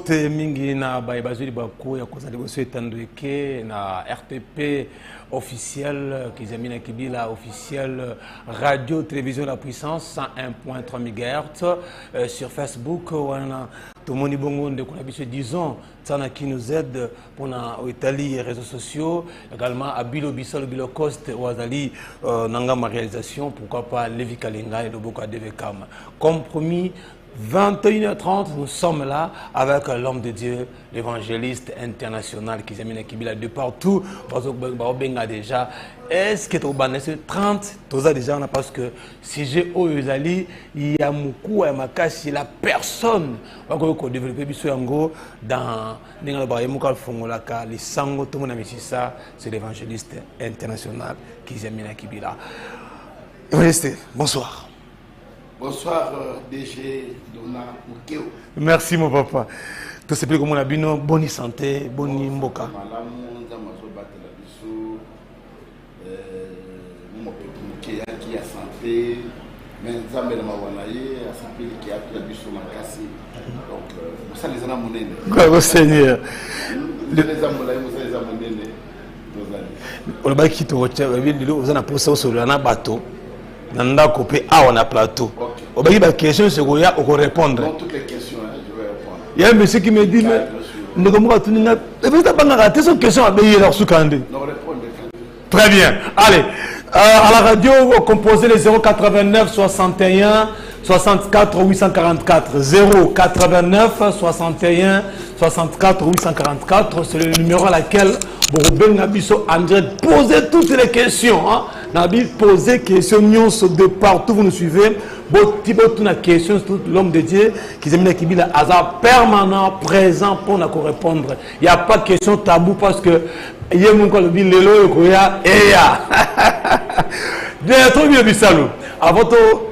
mbote mingi na baibazuli bako ya kozali boso etandoeke na RTP officiel Kizamina Kibila officiel radio télévision La Puissance 101.3 MHz sur Facebook wana tomoni bongo de qu'on habite disons sana qui nous aide pour na Italie réseaux sociaux également à Bilo Bissol Bilo Cost wazali nanga ma réalisation pourquoi pas Levi Kalinga et Loboko Devekam comme promis 21h30, nous sommes là avec l'homme de Dieu, l'évangéliste international qui s'amène Kibila de partout. Déjà, est-ce que tu as 30 déjà parce que si j'ai Oyuzali, il y a beaucoup à Makashi, la personne qui développer dans les sango, tout le monde a ça, c'est l'évangéliste international qui s'amène Kibila. Bonsoir. Bonsoir DG Dona Mukeo. Merci mon papa. Tout ce plus comme on a bien bonne santé, bonne mboka. Qui a santé, mais Nzambe na mawanaye a santé qui a pris biso makasi. Donc ça les ana monene. Gloire au Seigneur. Les amolaye musa les amonene. On va quitter au tchèque, vous en a posé sur le bateau. Nanda coupé on a plateau. Au bas de question c'est qu'on a répondre. Dans toutes les questions je vais répondre. Il y a un monsieur qui me dit mais nous comment tu n'as pas raté son question à payer leur soukandé. Non répondre. Très bien. Allez, à la radio vous composez les 089 61 64 844 089 61 64 844 c'est le numéro à laquelle vous Nabiso André posez toutes les questions hein. Nabi posez questions de partout vous nous suivez toute la question sur l'homme de Dieu qui s'est mis à Kibila hasard permanent présent pour nous répondre. Il n'y a pas de question tabou parce que il y a mon collègue Lelo Koya et ya. Très bien Bissalo. Avant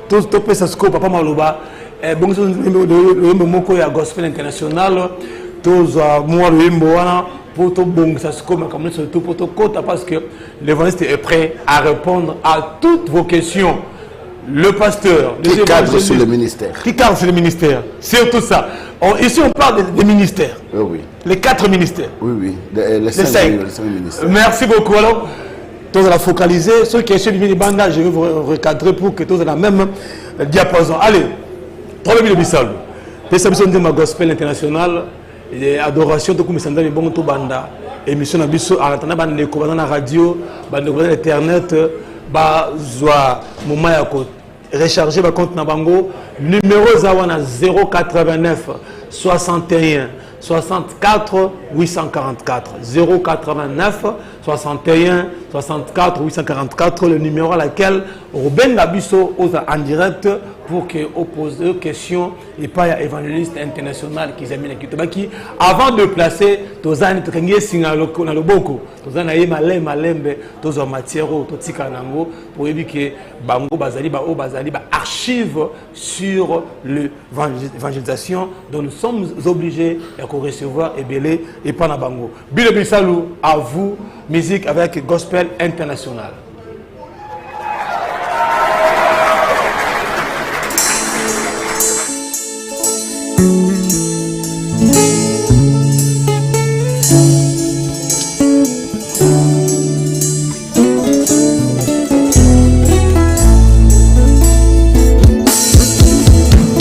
tout stopper ça scope papa Maloba bon le moko ya gospel international tous moi le mboana pour tout bon ça scope comme surtout pour tout côté parce que l'évangéliste est prêt à répondre à toutes vos questions. Le pasteur, qui cadre sur le ministère. Qui cadre sur le ministère. C'est tout ça. Ici, on parle des ministères. Oui. Les 4 ministères. Oui. Les 5 ministères. Merci beaucoup. Alors, tous à la focaliser. Ceux qui sont sur le bandage, je vais vous recadrer pour que tous aient la même diapason. Allez, 3 000 Bissal. Perception de ma gospel international. Adoration de Koumisanda, les bons banda. Émission à Bissau, à la radio, à l'internet. Bazwa moment ya ko recharger ba compte na bango numéro zawana 089 61 64 844 089 61 64 844 le numéro à laquelle Robin Nabiso ose en direct pour que pose des questions et pas à évangéliste international qui examine qui avant de placer tozani tokangie singalo na loboko tozana ye malembe tozo matiero totika nango pour que bango bazali ba archive sur l'évangélisation dont nous sommes obligés à recevoir et belé et pas na bango Bilo Bissalou à vous musique avec gospel international.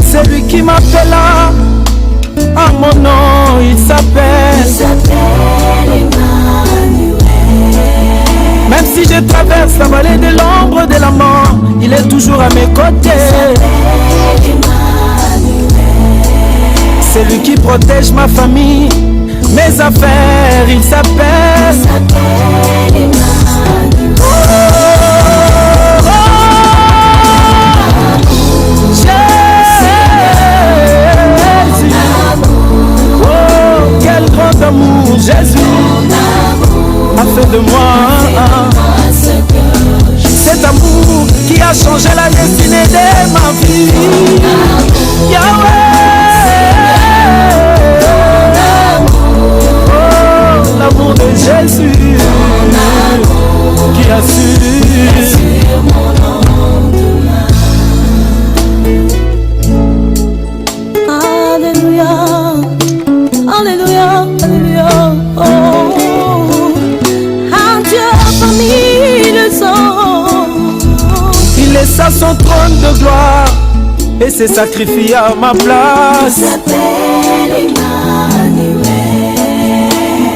C'est lui qui m'appela à mon nom, il s'appelle Emmanuel. Même si je traverse la vallée de l'ombre de la mort, il est toujours à mes côtés. C'est lui qui protège ma famille, mes affaires, il s'appelle Emmanuel. Quel grand amour Jésus a fait de moi. Cet amour qui a changé la destinée de ma vie. Yahweh, oh, l'amour de Jésus qui a su Alléluia. trône de gloire et s'est sacrifié à ma place.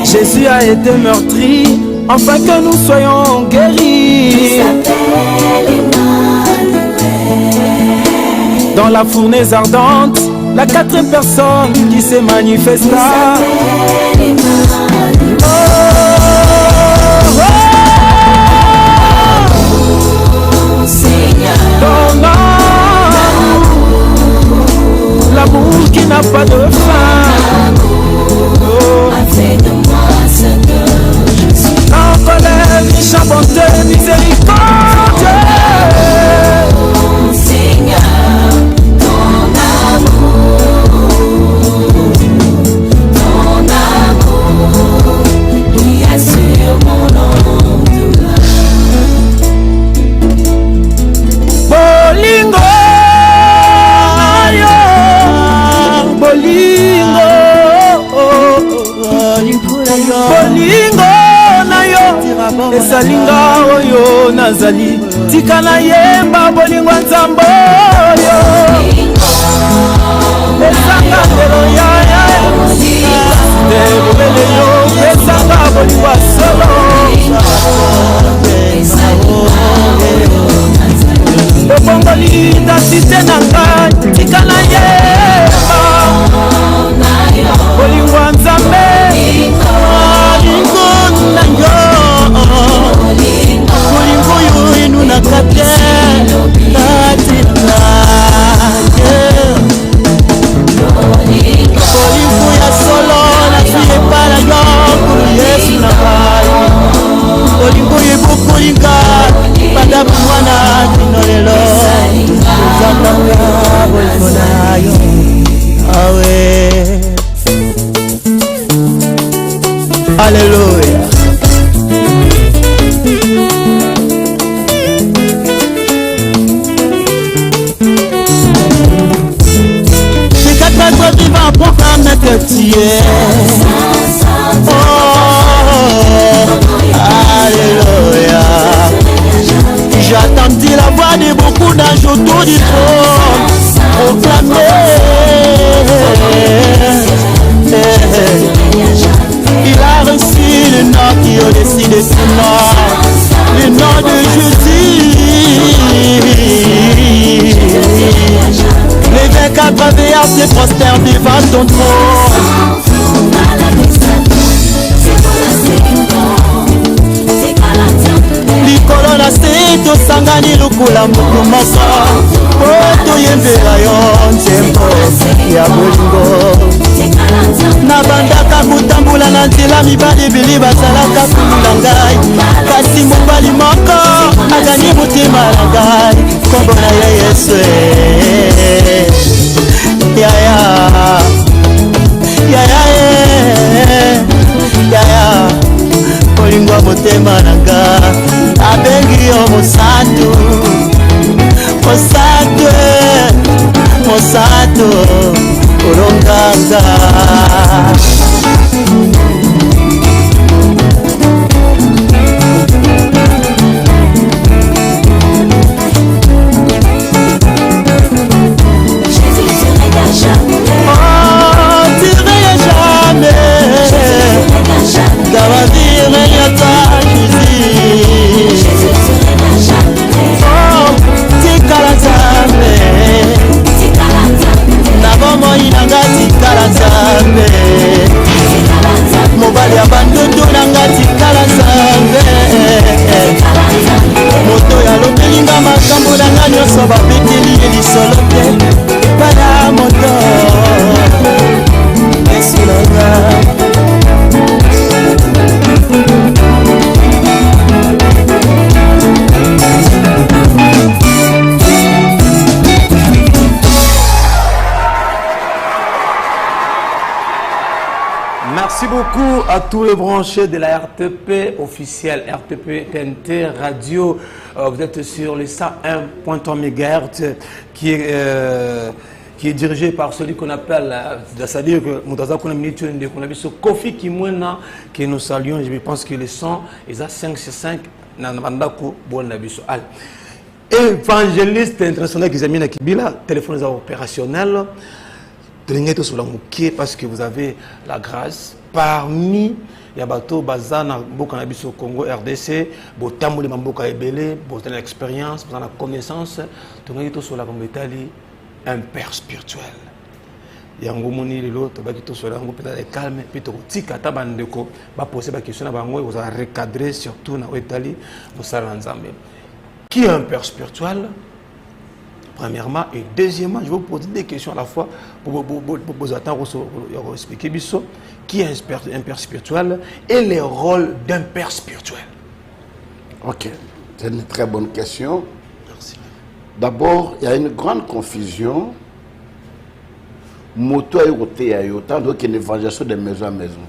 Jésus a été meurtri afin que nous soyons guéris. Dans la fournaise ardente, la quatrième personne qui s'est manifesta. Ton amour, l'amour qui n'a pas de fin, a fait de moi ce que je suis. En colère, riche en bonté, miséricorde. Seigneur, ton amour qui assure mon endroit. Bolingo, bolingo, bolingo na yo, esalinga oyo nazali, tika na yemba bolingo nzambo oyo, esanga ndelo ya ndebele yo, esanga bolingo solo. Ebongoli identité na ngai, tika na yemba bolingo nzambe, bolingo na yo, bolingo yo inu na kate katina bolingo ya solo na fiye para yo kuru Yesu na ngai, bolingo yebokolinga pada mwana dino lelo uzamanga bolingo na yo awe. Alléluia. C'est qu'à toi vivant pour faire que tu es. Oh, alléluia. J'attendis la voix de beaucoup d'anges autour du trône. Proclamer. Il a reçu le nom qui est au-dessus de son nom, le nom de Jésus. Les 24 veilleurs se prosternent devant ton trône. Likolo na se tosangani lokola moto moko, po toyembela yo nzembo ya bolingo. Nabandaka kotambola na nzela mibali ebele bazalaka kolula ngai, kasi mobali moko agani motema na ngai, kombo na ye Yesu. Yaya yaya yaya bolingo motema na ngai, abengi yo mosantu mosantu mosantu olonganga. Jésus tu regardes jamais. Oh, tu regardes jamais. Jésus tu regardes jamais. Dans ma vie, regarde toi, Jésus. Jésus tu regardes jamais. Oh, tu regardes jamais. Nabomo inanga tikala nzambe, mobali ya bandodo nanga tikala nzambe, moto ya lobelinga makambo nanga nyonso babeteli ye lisolo te bana moto Yesu nanga. Merci beaucoup à tous les branchés de la RTP officielle, RTP TNT Radio. Vous êtes sur les 101.3 MHz qui est dirigé par celui qu'on appelle, c'est-à-dire que Kofi Kimwena, que nous saluons. Je pense que le son est à 5 sur 5. évangéliste international qui examine à Kibila, téléphone opérationnel, parce que vous avez la grâce parmi les bateaux Bazana, Bokanabis au Congo, RDC, Botamou de Mamboka Ebele, Botan l'expérience, Botan la connaissance, tout le monde sur la Italie, un père spirituel. Yango moni lelo to baki to sola ngo peut-être calme puis to tika tabandeko ba poser ba question na bango vous a recadrer surtout na Italie vous sala nzambe. Qui est un père spirituel? Premièrement et deuxièmement, je vais vous poser des questions à la fois pour vous attendre pour expliquer biso qui est un père spirituel et les rôles d'un père spirituel. Ok, c'est une très bonne question. Merci. D'abord, il y a une grande confusion. Moto a été à Yota, donc une évangélisation de maison à maison.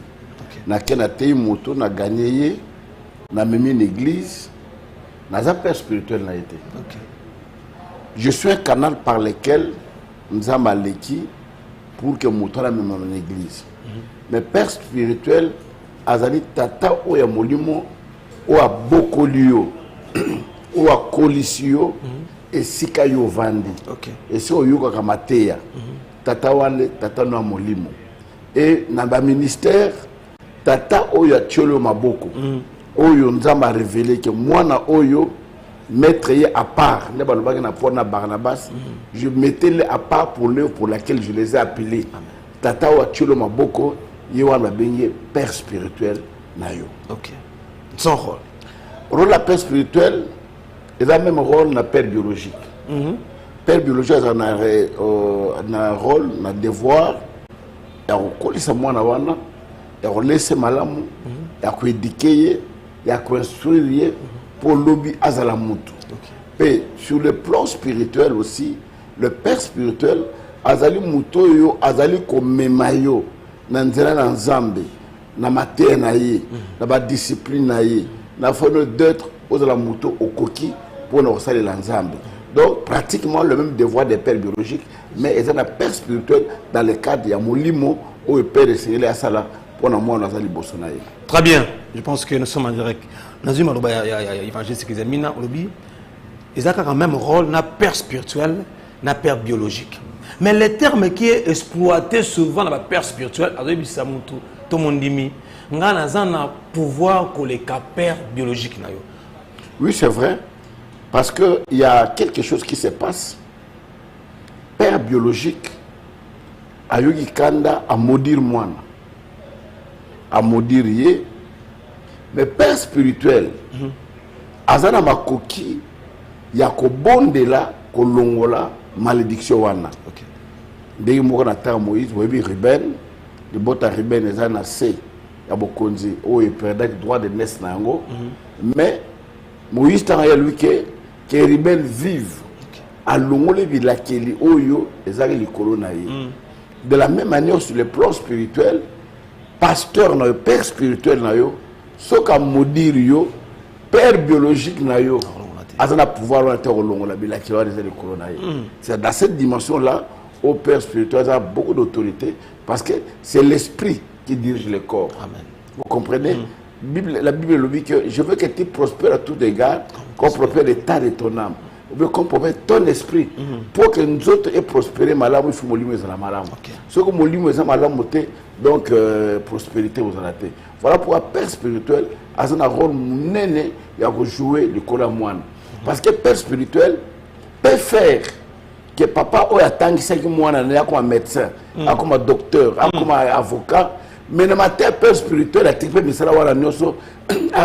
Na ken a été moto, na gagné, na même une église, na un père spirituel n'a été. Je suis un canal par lequel nous avons allé pour que moto la même en église. Mais père spirituel, azali tata ou ya molimo ou a bokolio ou a colisio et sikayo vandi. Et c'est au yoga kamateya. Tata wale tata no molimo et na ba ministère tata oyo tiolo maboko oyo nzamba révélé que moi na oyo mettre à part ne balobaki na pona Barnabas je mettais les à part pour l'œuvre pour laquelle je les ai appelés. Tata oyo tiolo maboko yewana benye père spirituel na yo. OK. Son rôle la père spirituel est le même rôle na père biologique. Père biologique a un rôle, un devoir, il y a un laisser malamu, il y a éduquer, il y a instruire pour lobby azalamutu. Et sur le plan spirituel aussi, le père spirituel azali muto yo azali komemayo na nzela na nzambe na matière na ye na ba discipline na ye na fono d'être aux alamuto okoki pour na osala la nzambe. Donc, pratiquement le même devoir des pères biologiques, mais ils ont un père spirituel dans le cadre de Yamolimo, où le père de Seigneur Asala, pour nous, nous avons Bossonaï. Très bien, je pense que nous sommes en direct. Nous avons évangéliste qui examine, ils ont quand même rôle, un père spirituel, un père biologique. Mais le terme qui est exploité souvent dans le père spirituel, tout le monde dit, nous avons un pouvoir que les pères biologiques. Oui, c'est vrai. Parce qu'il y a quelque chose qui se passe. Père biologique, a yogi kanda à maudire moi, à maudire yé. Mais père spirituel, azana makoki, ya ko bonde la, ko longola, malédiction wana. Dès que na ta Moïse, vous avez Ruben, de bota Ruben ezana C, ya bokonzi, o e perdre le droit de naissance nango. Mais Moïse t'a lui que Ruben vive à l'ongole de Keli Oyo et Zari Kolonaï. De la même manière, sur le plan spirituel, pasteur, père spirituel, ce qu'a maudire yo, père biologique, a un pouvoir de la c'est dans cette dimension-là, au père spirituel, a beaucoup d'autorité parce que c'est l'esprit qui dirige le corps. Amen. Vous comprenez? La Bible dit que je veux que tu prospères à tous égards, qu'on prospère l'état de ton âme, ou bien qu'on prospère ton esprit. Pour que nous autres ayons prospéré, il faut que la malam. Ce que nous avons malam, donc prospérité aux anathées. Voilà pourquoi le père spirituel a un rôle néné et a joué le corps à moine. Parce que le père spirituel peut faire que papa a tant que moine, comme un médecin, comme un docteur, comme un avocat. Mais dans ma terre père spirituel, à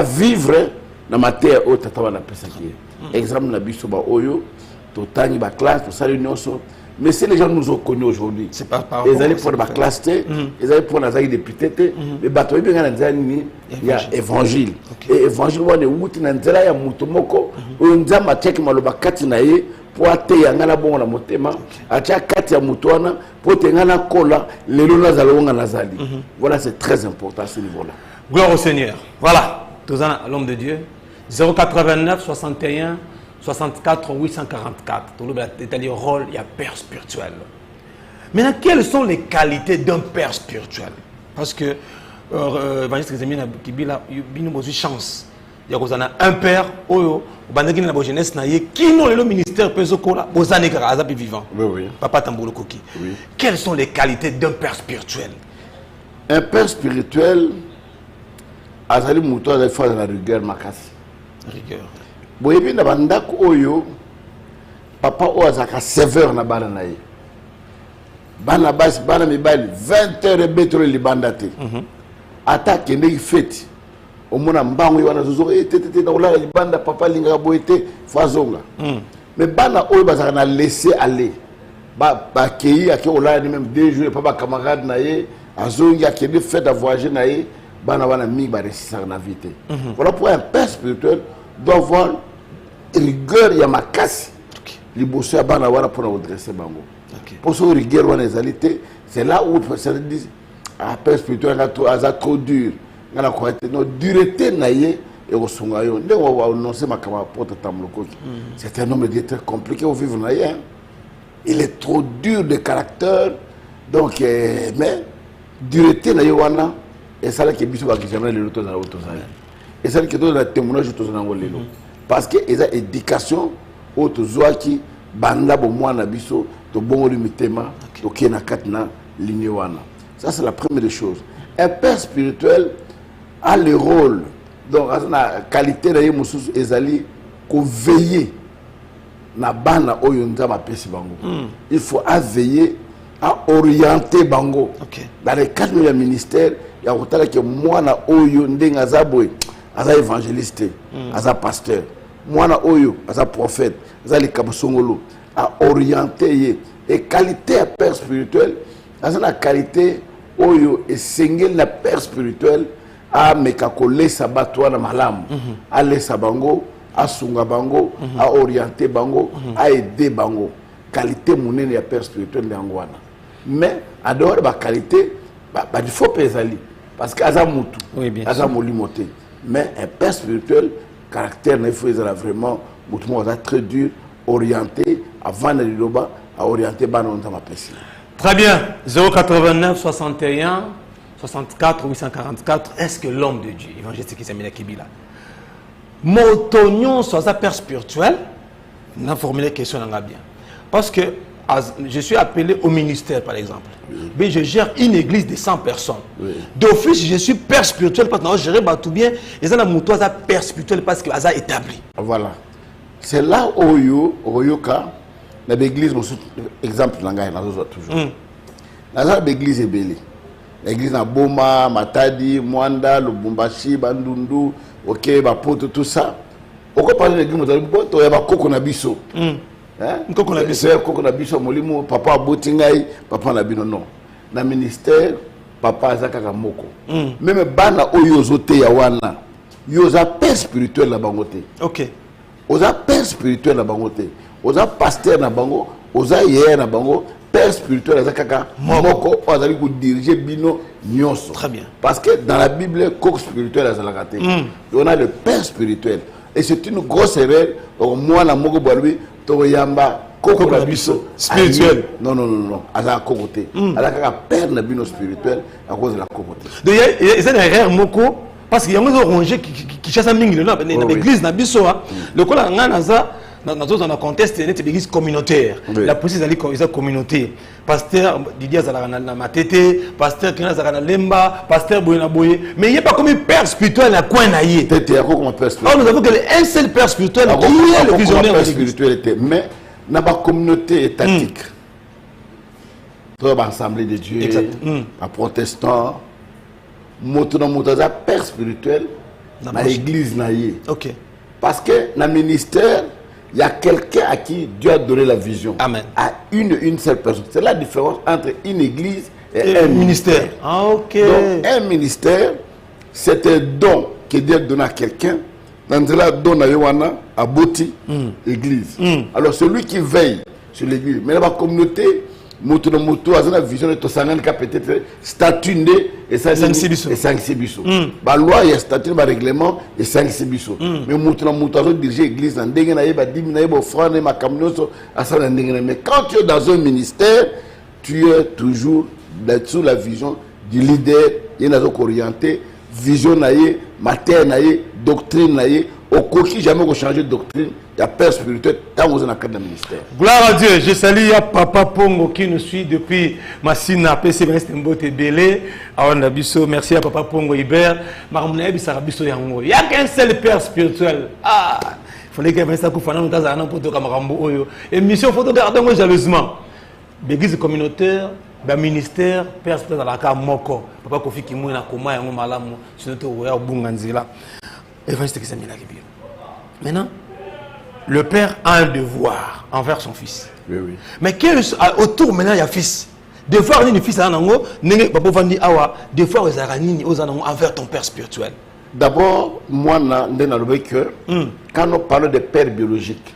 vivre dans ma terre haute, exemple, la bisoba oyo, totani ba classe, tout ça l'union. Mais si les gens nous ont connus aujourd'hui, c'est pas par ils allaient pour la classe, ils allaient pour la zaï député, les bateaux, il y a évangile. Et évangile, on est où, il y a mutomoko, on a ma tchèque maloba katinaye, pour atte yangana bon la motema, acha kati ya mutoana, pour tengana kola, les luna zalonga nazali. Voilà, c'est très important à ce niveau-là. Gloire au Seigneur. Voilà, tous à l'homme de Dieu. 089 61 64 844. Tout le détaillé rôle, il y a père spirituel. Maintenant, quelles sont les qualités d'un père spirituel? Parce que l'évangéliste Kézémine Kibila, il a une chance. il y a un père oyo bandaki na jeunesse na ye qui non le ministère peso kola bozane kaka azapi vivant. Oui, oui. Papa Tambolo Koki. Oui. Quelles sont les qualités d'un père spirituel? Un père spirituel azali muto azali fa na rigueur makasi. Rigueur. Boyebi na bandako oyo papa oyo azaka sévère na bana na ye. Bana basi bana mibali 20 heures betro libanda te. Attaque ndeki fête. Omona mbango wana zozo tete na olala libanda papa linga boyete fazonga. Mais bana oyo bazaka na laisser aller. Ba kei ake olala ni même 2 jours papa camarade na ye azongi ake de fête à voyager na ye bana wana mi ba resistir na vie te. Voilà pourquoi un père spirituel doit avoir rigueur ya makasi. Liboso ya bana wana pour redresser bango. Pour ce rigueur wana ezalité, c'est là où personne dit un père spirituel a trop dur. Ngana ko no dureté na ye et au songa yo ndé wa annoncer ma kama porte tamloko. C'est un homme très compliqué au vivre na ye. Il est trop dur de caractère donc mais dureté na yo wana et ça là que biso ba jamais le retour na auto ça. Et ça que dans témoignage to na ngolelo. Parce que ils a éducation auto zoaki banda bo mwana biso to bongo limitema to kena katna ligne wana. Ça c'est la première chose. Un père spirituel a le rôle donc la qualité na yemususu ezali ko veiller na bana oyo nzama pesi bango. Il faut veiller à orienter bango. Dans le cadre du ministère, il y a autant que mwana oyo ndenga zaboy aza évangéliste, aza pasteur. Mwana oyo aza prophète, aza le kabsongolo à orienter et qualité à père spirituel, aza la qualité oyo et singel na père spirituel a mekakole sabatwa na malamu a lesa bango a sunga bango a orienter bango a aider bango qualité monene ya père spirituel ngwana mais à dehors ba qualité ba il faut pesali parce que aza mutu aza molimoté mais un père spirituel caractère ne faut vraiment mutu mo aza très dur orienté avant de liloba à orienter bana on ma pesi. Très bien. 089 61 64 844. Est-ce que l'homme de Dieu, évangéliste qui s'appelle Kibila, Motonyon soit un père spirituel, n'a formulé la question bien. Parce que je suis appelé au ministère, par exemple. Mais je gère une église de 100 personnes. D'office, je suis père spirituel parce que je gère tout bien. Et ça, c'est père spirituel parce que c'est établi. Voilà. C'est là où Oyoka, l'église, exemple, toujours. L'église est belle. L'église na Boma, Matadi, Mwanda, Lubumbashi, Bandundu, ok, Bapoto, tout ça. On peut parler de l'église, il y a Koko Nabiso. Koko Nabiso, Molimo, papa Botingai, papa Nabino, non. Dans le ministère, papa Zakaka Moko. Même Bana Oyozote Yawana, Yoza père spirituel la bangote. Ok. Oza père spirituel na bangote. Oza pasteur na bango, oza hier na bango. Père spirituel, moko azali ko diriger bino nyonso. Très bien. Parce que dans la Bible, coq spirituel azala kate. On a le père spirituel. Et c'est une grosse erreur. Moi na moko boalbi to yamba coq na biso spirituel. Non. Azala kokote. Azala père na bino spirituel à cause de la kokote. Donc il y a une erreur moko parce qu'il y a un rongé qui chasse un mingi dans l'église na biso le kola ngana za dans un contexte de l'église communautaire. La police est communautaire. Pasteur Didier Zalana Matete, pasteur Kina Zalana Lemba, pasteur Boyena Boye. Mais il n'y a pas comme un père spirituel à quoi naïe. Alors nous avons qu'un seul père spirituel qui est le visionnaire spirituel. Mais dans la communauté étatique, dans l'Assemblée de Dieu, les protestants, un père spirituel dans l'église naïe. Parce que dans le ministère, il y a quelqu'un à qui Dieu a donné la vision. Amen. À une seule personne. C'est la différence entre une église et un ministère. Ah, ok. Donc, un ministère, c'est un don que Dieu a donné à quelqu'un. Dans cela, don à Yohana, à Boti, église. Alors, celui qui veille sur l'église, mais dans la communauté, Moto a une vision de Tosangan qui peut-être statut et 5 biso. La loi, il y a statut, le règlement et 5 biso. Mais Moto a dirigé l'église en dégaine, il y a 10 000 francs, il y a mais quand tu es dans un ministère, tu es toujours sous la vision du leader, il y a orienté, vision, matin, doctrine naïe au coquille jamais changer de doctrine il y a père spirituel dans vous en cadre de ministère. Gloire à Dieu. Je salue Papa Pongo qui nous suit depuis Massina PC Mbote Belé. Merci à Papa Pongo Hubert. Il n'y a qu'un seul père spirituel. Ah, il fallait qu'il y ait un coup de et mission faut garder jalousement. L'église communautaire, le ministère, père spirituel à la Moko. Papa Kofi Kimouina Koma et Malamu, c'est notre royaume Bunganzila. Maintenant, le père a un devoir envers son fils. Oui, oui. Mais autour maintenant il y a fils. Devoir ni fils à nango, nenge papa vandi awa, devoir aux aranini aux anango envers ton père spirituel. D'abord, moi que quand on parle de père biologique,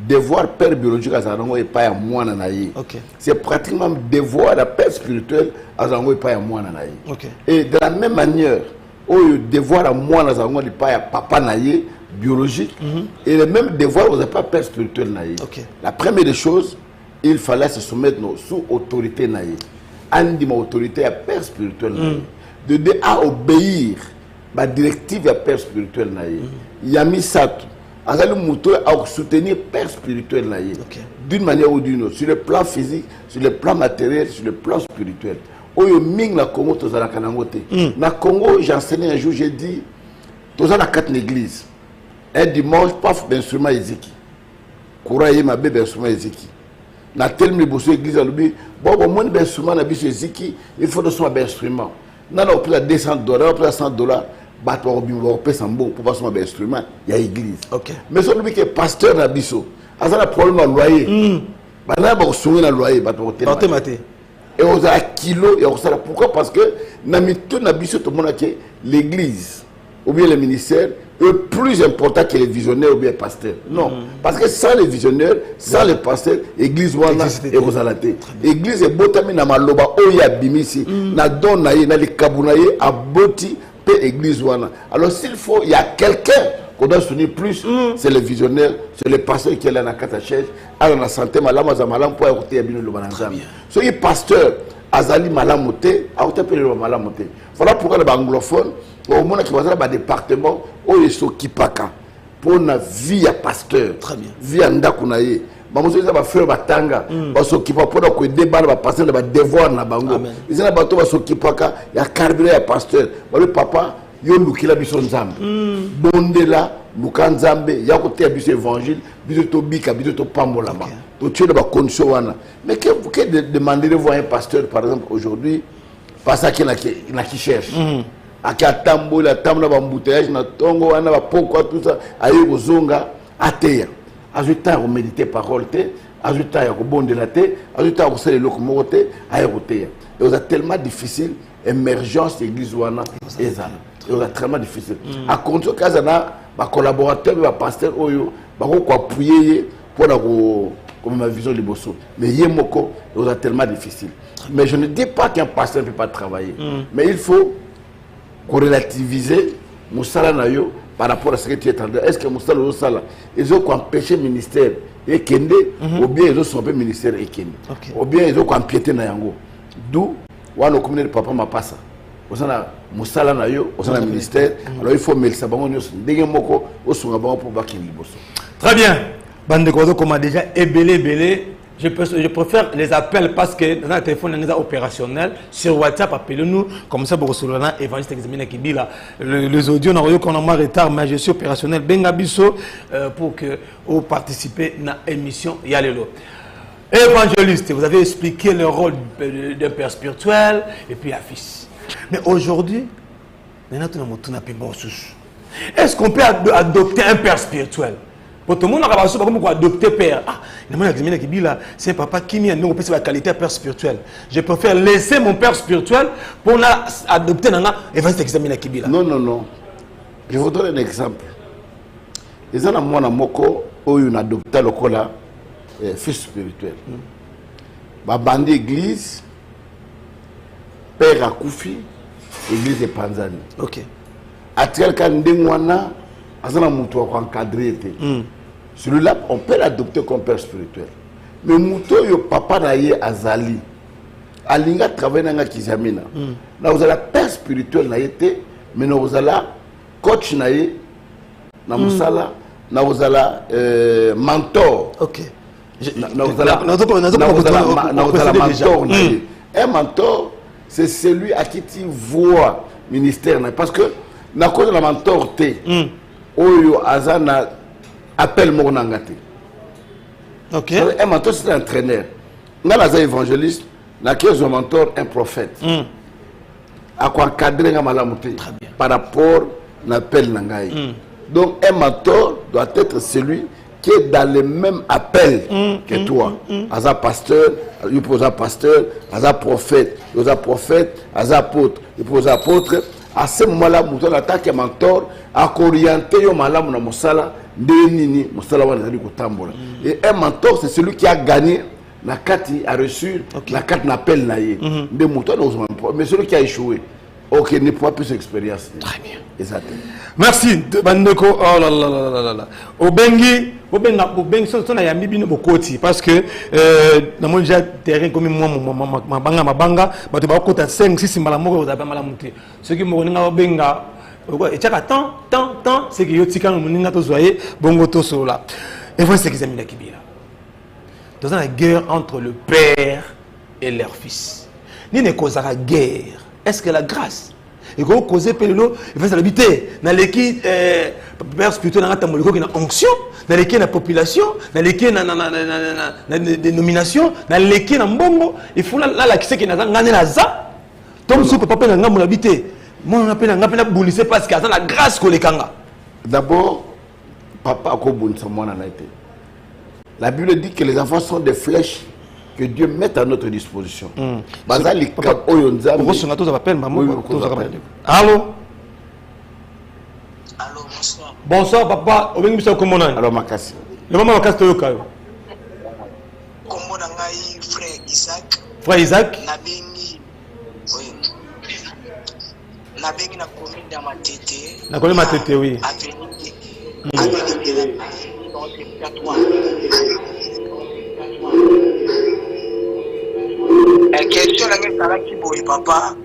devoir père biologique à Zanango et pas à moi nanaï. C'est pratiquement devoir de père spirituel à Zanango et pas à moi nanaï. Et de la même manière, le devoir à moi Zanango et pas à papa naïe biologique et le même devoir aux pas père spirituel naïe. La première des choses, il fallait se soumettre sous autorité naïe. Andi ma autorité à père spirituel naïe. De deux à obéir la directive à père spirituel naïe. Yami Satou. Azali Mouto à soutenir père spirituel naïe. D'une manière ou d'une autre, sur le plan physique, sur le plan matériel, sur le plan spirituel. Oyo ming na Congo tozala kanangote. Na Congo, j'ai enseigné un jour, j'ai dit tozala quatre l'église. Un dimanche, paf d'instrument Ezeki. Kouraye ma bébé instrument Ezeki. Na telmi bosso église à l'obi. Bon, moi d'instrument na biso Ezeki, il faut de son instrument. Nana on peut à $200, on peut à $100. Bato on peut s'en bon pour pas son instrument. Il y a église. Mais si on dit que pasteur na biso, azala un problème à loyer. Bana ba sounger na loyer, bato maté. Et on a kilo et on sait pourquoi parce que na mito na biso tout le monde que l'église ou bien le ministère est plus important que les visionnaires ou bien les pasteurs. Non, parce que sans les visionnaires, sans les pasteurs, l'église wana est rosalate. L'église est botami na maloba oya bimisi, na don naye na le kabunaye a boti pe église wana. Alors s'il faut, il y a quelqu'un qu'on doit soutenir plus, c'est les visionnaires, c'est les pasteurs qui est là dans la catachèse, alors la santé malam malam pour écouter abino le bananzam. So les pasteurs azali malamoté, a otape le malamoté. Voilà pourquoi les anglophones au monde qui va dans département où ils s'occupent pour la vie à pasteur, vie à ndakunaye. Mamoso ils va faire batanga, va s'occuper pour que débat va passer le devoir na bango. Ils ont bateau va s'occuper il y a carburé à pasteur. Le papa yo lukila biso nzambe. Bondela lukanzambe ya côté biso évangile, biso to bika, biso to pambola ba. To tuer ba condition wana. Mais que demandez de voir un pasteur par exemple aujourd'hui pas ça qui qui cherche. Akatambo la tamna ba embouteillage na tongo wana ba poko tout ça ayo kozonga ateya ajuta ko méditer parole te ajuta ya ko bondela te ajuta ko sele lokmo te ayo koteya et c'est tellement difficile émergence église wana ezana c'est tellement difficile à condition kazana ba collaborateur ba pasteur oyo ba ko appuyer pour la comme ma vision liboso mais yemoko c'est tellement difficile mais je ne dis pas qu'un pasteur ne peut pas travailler mais il faut relativiser Moussala Nayo par rapport à ce que tu es en train. Est-ce que Moussala Moussala, ils ont empêché le ministère et Kende, ou bien ils ont sauvé le ministère et Kende, ou bien ils ont empiété Nayango. D'où, on a commis le papa m'a passé. Au sein de Moussala Nayo, au sein du ministère, alors il faut mettre ça dans le moko, au sein de pour Bakini Bosso. Très bien. Bande de comme a déjà ébélé. Je préfère les appels parce que dans un téléphone opérationnel, sur WhatsApp, appelez-nous, comme ça, pour recevoir l'évangile examiné qui dit là, les audios, qu'on a moins retard, mais je suis opérationnel, Bengabiso, pour que vous participez à l'émission Yalelo. Évangéliste, vous avez expliqué le rôle d'un père spirituel et puis un fils. Mais aujourd'hui, est-ce qu'on peut adopter un père spirituel? Pour tout le monde, on va adopter père. C'est un papa qui m'a donné la qualité de père spirituel. Je préfère laisser mon père spirituel pour adopter l'évangile examiné Kibila. Non. Je vous donne un exemple. Les gens ont moko où on adopté le cola fils spirituel. Bandi église, père à Koufi, église de Panzani. Actuellement, quand ndengwana azana mutu wa encadrer. Celui-là, on peut l'adopter comme père spirituel. Mais Mouto, yo papa naye azali. Alinga travaille dans la kizamina. Là, vous avez père spirituel naye te, mais vous avez coach naye, na musala na ozala mentor. OK. Un mentor, c'est celui à qui tu vois ministère. Parce que, dans le la mentor, Oyo Azana appelle mon angate. OK. Un mentor, c'est un entraîneur. Dans les évangélistes, dans un mentor, un prophète. À quoi encadrer par rapport à l'appel Nangaï. Donc, un mentor doit être celui qui est dans le même appel que toi. Aza pasteur, il pose un pasteur, Aza prophète, Aza apôtre, il pose apôtre. À ce moment-là, il attaque un mentor, à orienter le malam dans Moussala, et un mentor, c'est celui qui a gagné, la carte a reçu, la carte n'appelle naïe. Mais celui qui a échoué, ok, ne peut pas plus d'expérience. Très bien. Exactement. Merci, Bandeko. Oh là là là là là. Obengi, son ayambi bino bokoti parce que dans mon terrain comme moi mabanga, bato ba kota 5 6 mbala moko za ba mala muté. Ce qui mo ninga obenga, et tchaka tant, c'est que yotika no ninga to zoyer bongo to sola. Et voilà ce qu'ils aiment la kibira. Dans la guerre entre le père et leur fils. Ni ne causera guerre. Est-ce que la grâce et qu'on cause pelelo il fait l'habiter dans l'équipe père spirituel dans ta molécule qui a onction dans l'équipe la population dans l'équipe na dénomination dans l'équipe na mbongo il faut la qui c'est qui na ngane na za tom sou papa na ngamu l'habiter moi on appelle ngapela boulissé parce que la grâce ko lekanga. D'abord papa ko bonisa mwana na été. La Bible dit que les enfants sont des flèches que Dieu met à notre disposition. Allô? Allô, bonsoir. Bonsoir, papa. Alors, Makassi. Le maman Makassi Toyokayo. Comment on frère Isaac? Frère Isaac? Nabengi. Oui. Nabengi na commune de Matete. Na commune Matete, oui. Question la qui boy papa.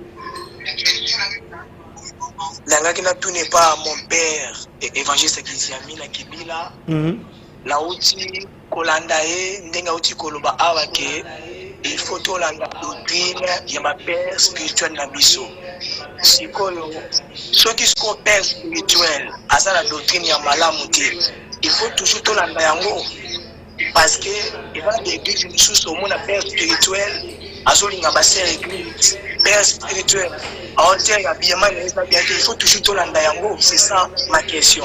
La qui n'a tout n'est pas mon père évangéliste qui na Kibila. La outil kolandae ndenga outil koloba awake il faut to la doctrine ya ma père spirituel na biso. Sikoyo ceux qui sont père spirituel asa la doctrine ya malamu te. Il faut toujours to la yango parce que il va l'église sous au monde père spirituel. Père spirituel, il faut toujours tout l'andayango, c'est ça ma question.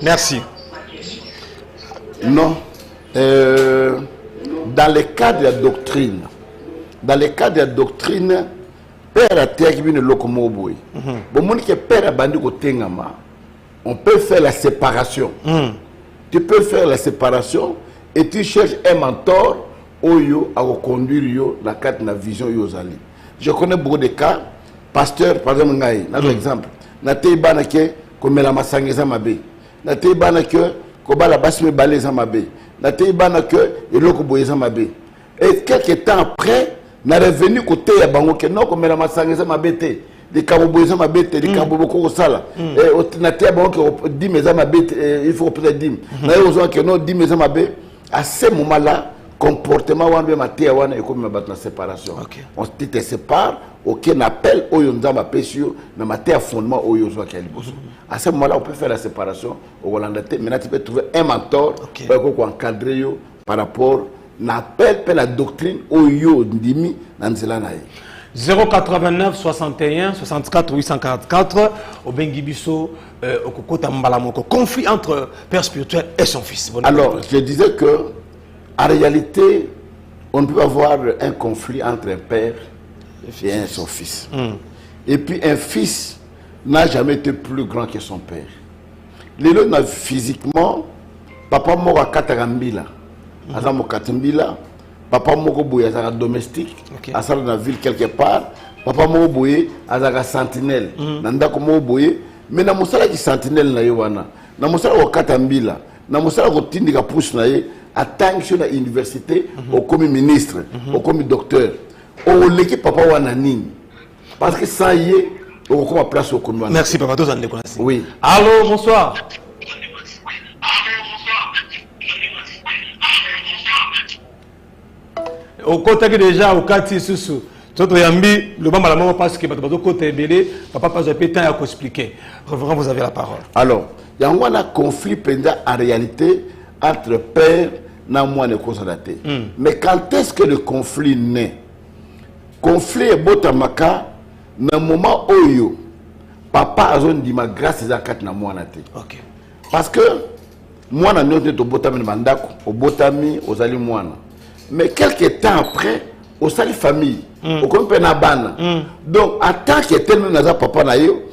Merci. Non. Dans le cas de la doctrine, père a terre qui vient de l'okomoboui. Bon, mon que père a bandu au tengama, on peut faire la séparation. Tu peux faire la séparation et tu cherches un mentor. Oyo a reconduire la carte na vision yozali. Je connais beaucoup de cas pasteur par exemple ngai na exemple na teibana ke komela masangeza mabe na teibana ke ko bala basme baleza mabe na teibana ke eloko boyeza mabe et quelque temps après na revenu côté ya bango ke non komela masangeza mabe te de kabo boyeza mabe te de kabo boko sala et na te bango ke 10 meza mabe il faut peut-être 10 na yozo ke non 10 meza mabe à ce moment là comportement wambe matia wana eko mabata na séparation. On te sépare aucun appel oyo nzamba pesio na matia fondement oyo zo ka liboso. À ce moment-là on peut faire la séparation au Hollande. Maintenant tu peux trouver un mentor pour encadrer yo par rapport na appel pe la doctrine oyo ndimi na nzela na ye. 089 61 64 844 au Bengibiso au Kokota Mbalamoko. Conflit entre père spirituel et son fils. Alors je disais que en réalité, on ne peut avoir un conflit entre un père et son fils. Et puis un fils n'a jamais été plus grand que son père. Les deux, physiquement, papa m'a katarambila, azamo katambila, papa m'a boye azara domestique, azara dans la ville quelque part, papa m'a boye azara sentinelle, nanda komo boye, mais na musala qui sentinelle na yowana, na musala ko katambila, na musala ko tindika pousse na ye. Attention à l'université, au comme ministre, au comme docteur, au l'équipe papa wananini. Parce que ça y est, on va place au commun. Merci papa, tous en déconnaissez. Oui. Allô, bonsoir. au côté déjà au quartier sous Toto Yambi, le bamba la maman parce que Bato côté belé, papa pas de temps à expliquer. Reverend, vous avez la parole. Alors, il y a un conflit pendant en réalité entre père et moi ne consolaté. Mais quand est-ce que le conflit naît? Conflit est botamaka dans le moment où papa a dit ma grâce à zakat na moi naté. OK. Parce que moi na nyote to botami mandako, au botami aux ali moana. Mais quelques temps après, au sali famille, au compé na bana. Donc en tant que tel même na papa na yo,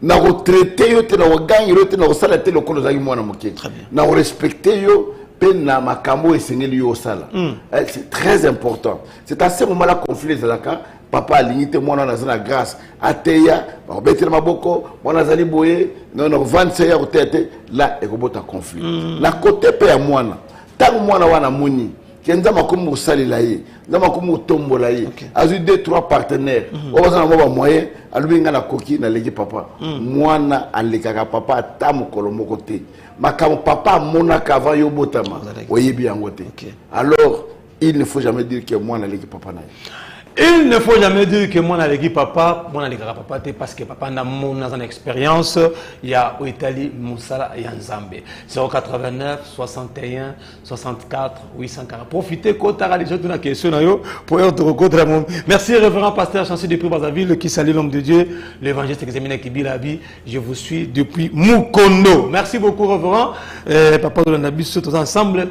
na retraité yo te na gagner yo te na sala te le kolo zali moana moké. Na respecter yo pe na makambo esengeli yo sala. C'est très important. C'est à ce moment-là conflit zalaka. Papa a limité moi dans la grâce. Ateya, on maboko, on a zali boye, on a 25 ans tête là et robot à conflit. La côté père moi tant moi na wana moni, kenza makumu sali laye, na makumu tombo laye. Azu 2-3 partenaires. On va en moyen, alubinga na koki na legi papa. Moi na alekaka papa tamu kolombo côté. Makamu papa mona kava yo botama. Oyebi angote. Alors, il ne faut jamais dire que moi na legi papa na. Il ne faut jamais dire que moi, je suis papa, moi, je suis papa, parce que papa a mon expérience. Il y a au Italie, Moussala et Nzambe. 089 61 64 840. Profitez, quand tu as les gens qui ont des questions pour être rencontrer mon. Merci, révérend pasteur Chancel depuis Brazzaville, qui salue l'homme de Dieu, l'évangéliste examiné qui Bilabi. Je vous suis depuis Mukondo. Merci beaucoup, révérend. Papa de l'Anabis, tous ensemble,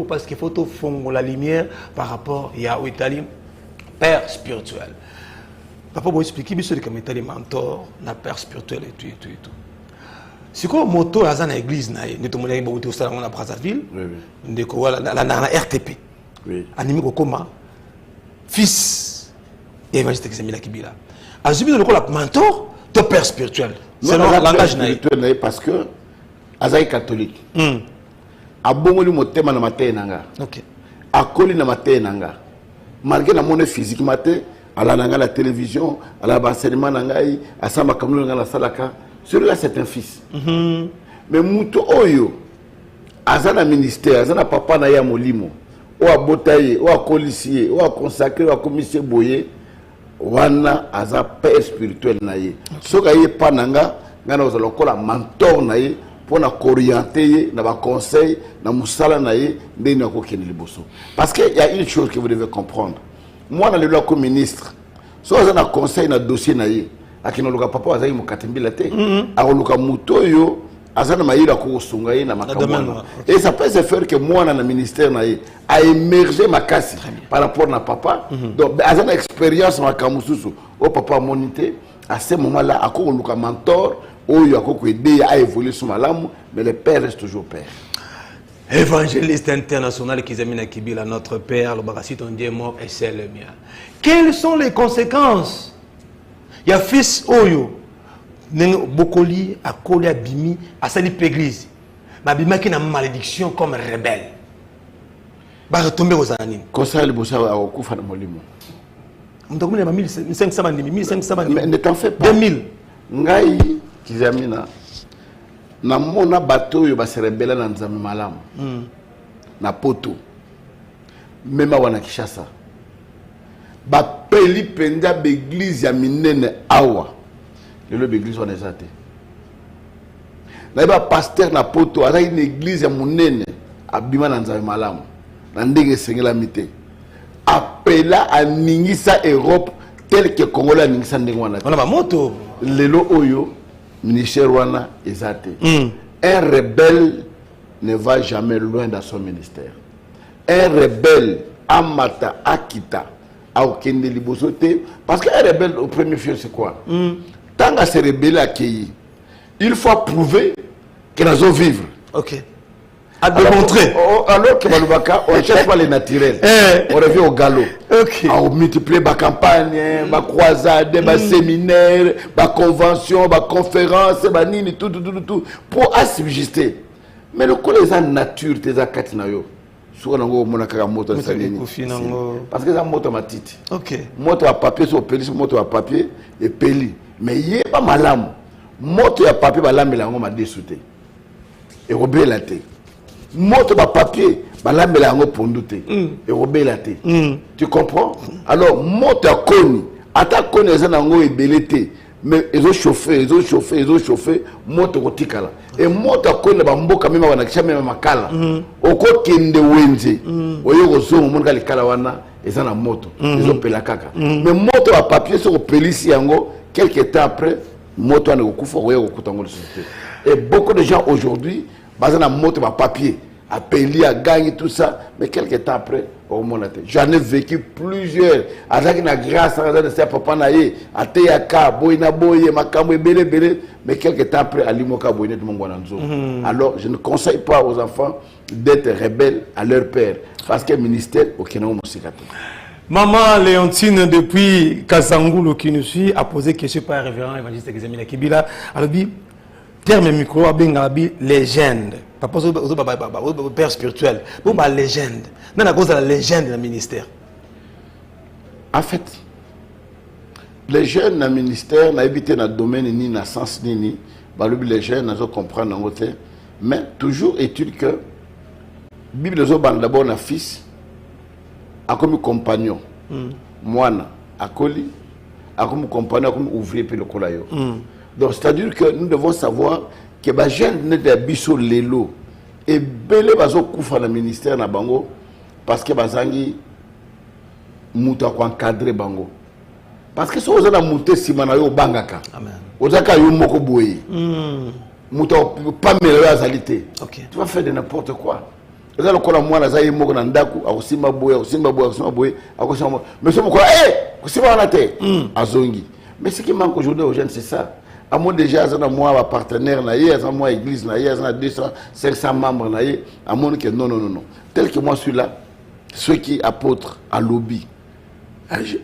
parce qu'il faut fondre la lumière par rapport à l'Italie. Père spirituel. Papa vous expliquer bien sûr que mes mentor na père spirituel et tout. Si quoi moto à dans l'église na ne tout monde est au salon à Brazzaville. De quoi la RTP. Oui. Animé comment fils évangéliste examiné Kibila. Azubi le quoi mentor ton père spirituel. C'est le langage spirituel parce que azai catholique. A bongoli motema na matin nanga. OK. A koli na matin nanga. Malgré la monnaie physique, à la télévision, à l'enseignement, à Samba Kamlu, à la Salaka, celui-là c'est un fils. Mais Mouto Oyo, à un ministère, à un papa Naya Molimo, ou à Botaye, ou à Colicier, ou à consacrer, ou à commissaire Boye, wana à un père spirituel Naye. Ce qui est pas nanga, nous allons la mentor Naye. Pour nous orienter, nous conseil, nous moussala naïe, nous parce qu'il y a une chose que vous devez comprendre. Moi, dans le loi comme ministre, si vous avez un conseil dans le dossier naïe, à qui nous avons pas posé mon katimbilate, à nous avons mutoyo, à ça nous avons la course sungaï na makamwana. Et ça peut se faire que moi dans le ministère naïe a émergé ma casse par rapport à papa. Donc, à cette expérience makamususu, au papa monité, à ce moment-là, à quoi nous avons mentor. Il a évolué sur Malamu, mais le père reste toujours père. Évangéliste international qui examine Kibila, notre père, le Barassit, on dit mort et c'est le mien. Quelles sont les conséquences? Il y a fils Oyo, Bokoli, Akoli, Abimi, Asali Péglise. Mais Abima qui a une malédiction comme rebelle. Va retomber aux années. Conseil le Bossa à Okufa de Molimo. On t'a dit 1500 mais ne t'en fais pas. 2000. Ngai. Kizamina na mona bateau yo ba se rebelle na nzambe malamu na poto mema wana Kishasa ba peli penda l'église ya minene awa le l'église wana ezate na ba pasteur na poto ala une église ya munene abima na nzambe malamu na ndenge sengela mite appela a ningisa Europe tel que Congolais ningisa ndenge wana on a ba moto lelo oyo ministère wana ezate. Un rebelle ne va jamais loin dans son ministère. Un rebelle amata akita a aucun libosoté parce qu'un rebelle au premier fier c'est quoi? Tant que ces rebelles accueillis, il faut prouver que nous allons vivre. OK. À démontrer. Alors que Malubaka, on ne cherche pas les naturels. On revient au galop. Okay. On multiplie les campagnes, les croisades, les séminaires, les conventions, les conférences, les tout. Pour subsister. Mais le coup, les nature, les akati na yo. Souvent, on a un moto de salini. Parce que c'est un moto matiti. Ok. Moto à papier, sur péli, moto à papier, et péli. Mais il n'y a pas malam. Moto à papier, malam, il a dessouté. Et rebelle la tête. moto ba papier balambela yango ponduté et robelate. Tu comprends? Alors moto a connu ata connu ça nango ebelete mais ils ont chauffé moto kotikala et moto a connu ba mboka même wana kisha même makala oko kende wenze oyo kozongo mon kali kala wana eza na moto ils ont pela kaka mais moto a papier sur pelisi yango quelque temps après moto ane kokufa oyo kokutango de société. Et beaucoup de gens aujourd'hui basent na moto ba papier à payer, à gagner tout ça, mais quelques temps après, au monde j'en ai vécu plusieurs. Avec la grâce, à sa papa naïe, à Teyaka, Boina Boye, Makambo Bele Bele, mais quelques temps après, à Limoka Boine de Mongwananzo. Alors, je ne conseille pas aux enfants d'être rebelles à leur père, parce que le ministère, au Kenya, Maman Léontine, depuis Kazangoulou qui nous suit, a posé question par le révérend évangéliste Examina Kibila. Alors, terme micro, légende. Papa, père spirituel. Bon, légende. Non, à cause de la légende du ministère. En fait, les jeunes dans le ministère n'ont évité dans le domaine ni dans le sens ni. Les jeunes n'ont pas compris dans le côté. Mais toujours est-il que la Bible est d'abord un fils, a comme compagnon. Moi, a coli, a comme compagnon, comme ouvrier pour le colayo. Donc, c'est-à-dire que nous devons savoir que les jeunes ne sont pas lélo et belé bazo koufa na ministère na bango parce que bazangi muta ko encadrer bango parce que si vous avez monté simana yo bangaka amen ozaka yo moko boye muta pas meilleur azalité tu vas faire de n'importe quoi eza lokola mwana za yimoko na ndaku akusimba boye akusimba mais ce moko kusimba na te azongi mais ce qui manque aujourd'hui aux jeunes c'est ça. À moi déjà, moi partenaire, à moi église, à 200, 500 membres, à moi que non. Tel que moi suis là, ceux qui apôtres à lobby,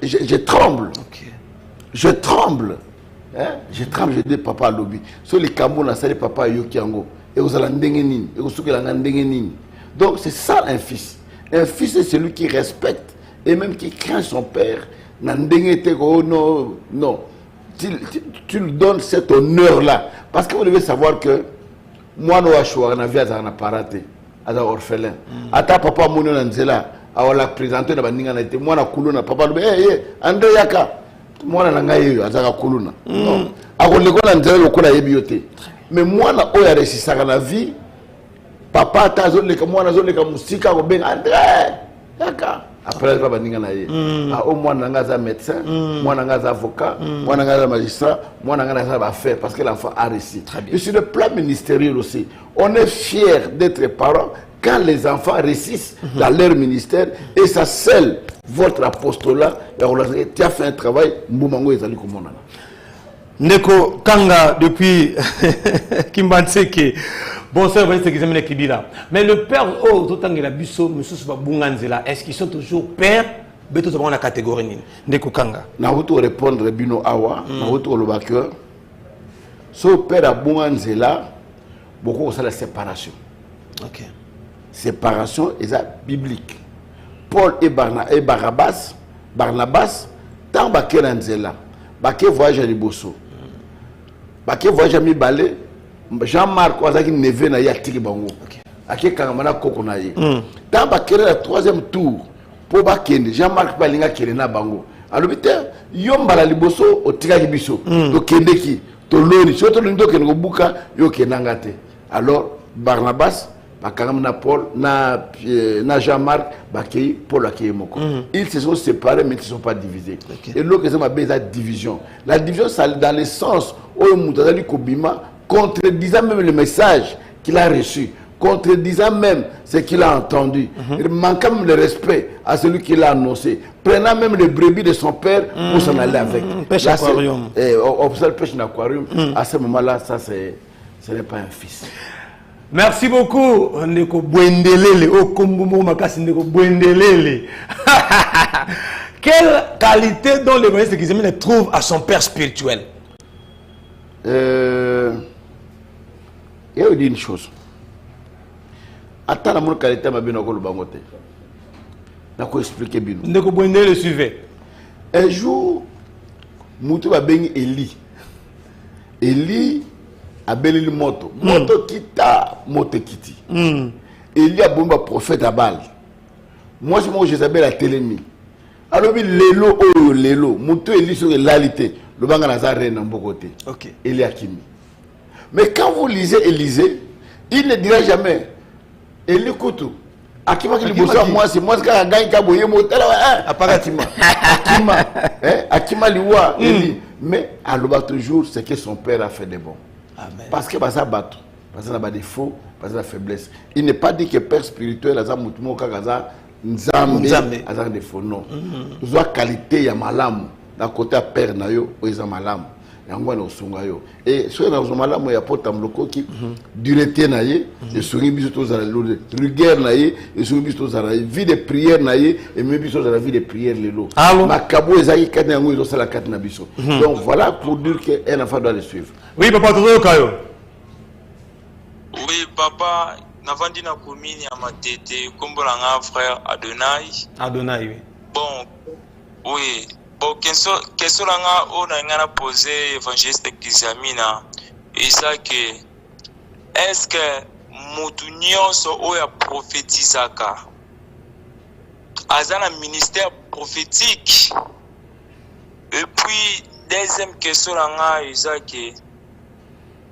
je tremble. Je tremble. Je tremble, je dis papa à lobby. Sur les Cameroun, c'est les papa Yokiango. Et vous allez ndengenin. Et vous allez donc c'est ça un fils. Un fils c'est celui qui respecte et même qui craint son père. Non. Tu lui donnes cet honneur-là. Parce que vous devez savoir que moi, je suis un appareil, un orphelin. Ata papa Mouni Nanzela, a la présenté dans la moi, na kuluna, papa, André Yaka, moi, na eu, azaka kuluna. Non. A l'école Nanzela, le kola yebiote. Mais moi, na oya réussir la vie, papa, ta zone, moi, na zone, musika, André Yaka. Après, papa ninga na ye. Au moins nangaza médecin, moi nangaza avocat, moi nangaza magistrat, moi nangaza affaire parce que l'enfant a réussi. Et sur le plan ministériel aussi, on est fiers d'être parents quand les enfants réussissent dans leur ministère et ça scelle votre apostolat. Tu as fait un travail, Mboumango est allé comme on a. Neko Kanga depuis Kimbanseke. Bon, ça va être examiné Kibila. Mais le père, tout le temps, est-ce qu'ils sont toujours pères? Beto dans la catégorie Neko Kanga. Na auto répondre Bino Awa, na auto le backer. So père à Bunganzela, beaucoup ça la séparation. OK. Séparation est biblique. Paul et Barnabas, tant Bakelanzela, Baké voyage à Liboso. Baké voyage à Mibalé. Jean-Marc Wazaki neve na yatiki bango. Ake kangamana koko na ye. Tant ba kere la troisième tour pour ba kende Jean-Marc balinga kere na bango. Alors bité yomba la liboso otika biso. To kende ki to loni soto ndo kende buka yo kenanga te. Alors Barnabas bakangamana Paul na Jean-Marc bakei Paul akei moko. Ils se sont séparés mais ils ne sont pas divisés. Et l'autre c'est ma beza division. La division ça dans le sens où mutazali kobima contredisant même le message qu'il a reçu, contredisant même ce qu'il a entendu, manquant même le respect à celui qui l'a annoncé, prenant même les brebis de son père pour s'en aller avec. Pêche aquarium. Pêche aquarium. À ce moment-là, ça ce n'est pas un fils. Merci beaucoup, Ndeko Bwendelele. Oh, Kombumo Makasi Ndeko Bwendelele. Quelle qualité dont l'évangéliste Kizemine trouve à son père spirituel? Il y a une chose. Attends, mon qualité m'a bien encore le bangote. N'a quoi expliquer bien. Ndeko Bwendelele le suivait. Un jour, Moutou va bien Eli. Eli a belle moto. Moto quitta, moto quitti. Élie a bon prophète à Baal. Moi, c'est moi Jézabel à Télémi. Alors, l'élo, oh, l'élo. Moutou Élie sur l'alité. Le banga Nazar reine en bon côté. Ok. Élie a Kimi. Mais quand vous lisez Élisée, il ne dira jamais Élie Koutou. Akima qui lui moi, c'est moi qui a gagné Kaboye Motala. Akima. Akima Liwa, Élie. Mais à l'oba toujours, c'est que son père a fait des bons. Amen. Parce que ça battu. Parce qu'il a des défauts, parce qu'il a faiblesse. Il n'est pas dit que père spirituel a moutumo kagaza nzambe a des défauts. Non. Nous avons qualité ya malam. D'un côté père nayo, oisa malam. Yango na sunga yo. Et sur na malam ya pota mloko qui dureté naye, et souris biso to za lode. Rigueur naye, et souris biso za vie de prière naye, et même biso za la vie de prière lelo. Makabo ezaki kat yango izo sala kat na biso. Donc voilà pour dire que un enfant doit le suivre. Oui, papa, toujours Kayo. Oui, papa, navandi na commune ya Matete, kombolanga frère Adonai. Adonai, oui. Bon, oui. Bon, question langa on a ngana posé évangéliste Kizamina. Et ça que est-ce que mutu nyonso oya prophétisaka azana ministère prophétique? Et puis deuxième question langa isa que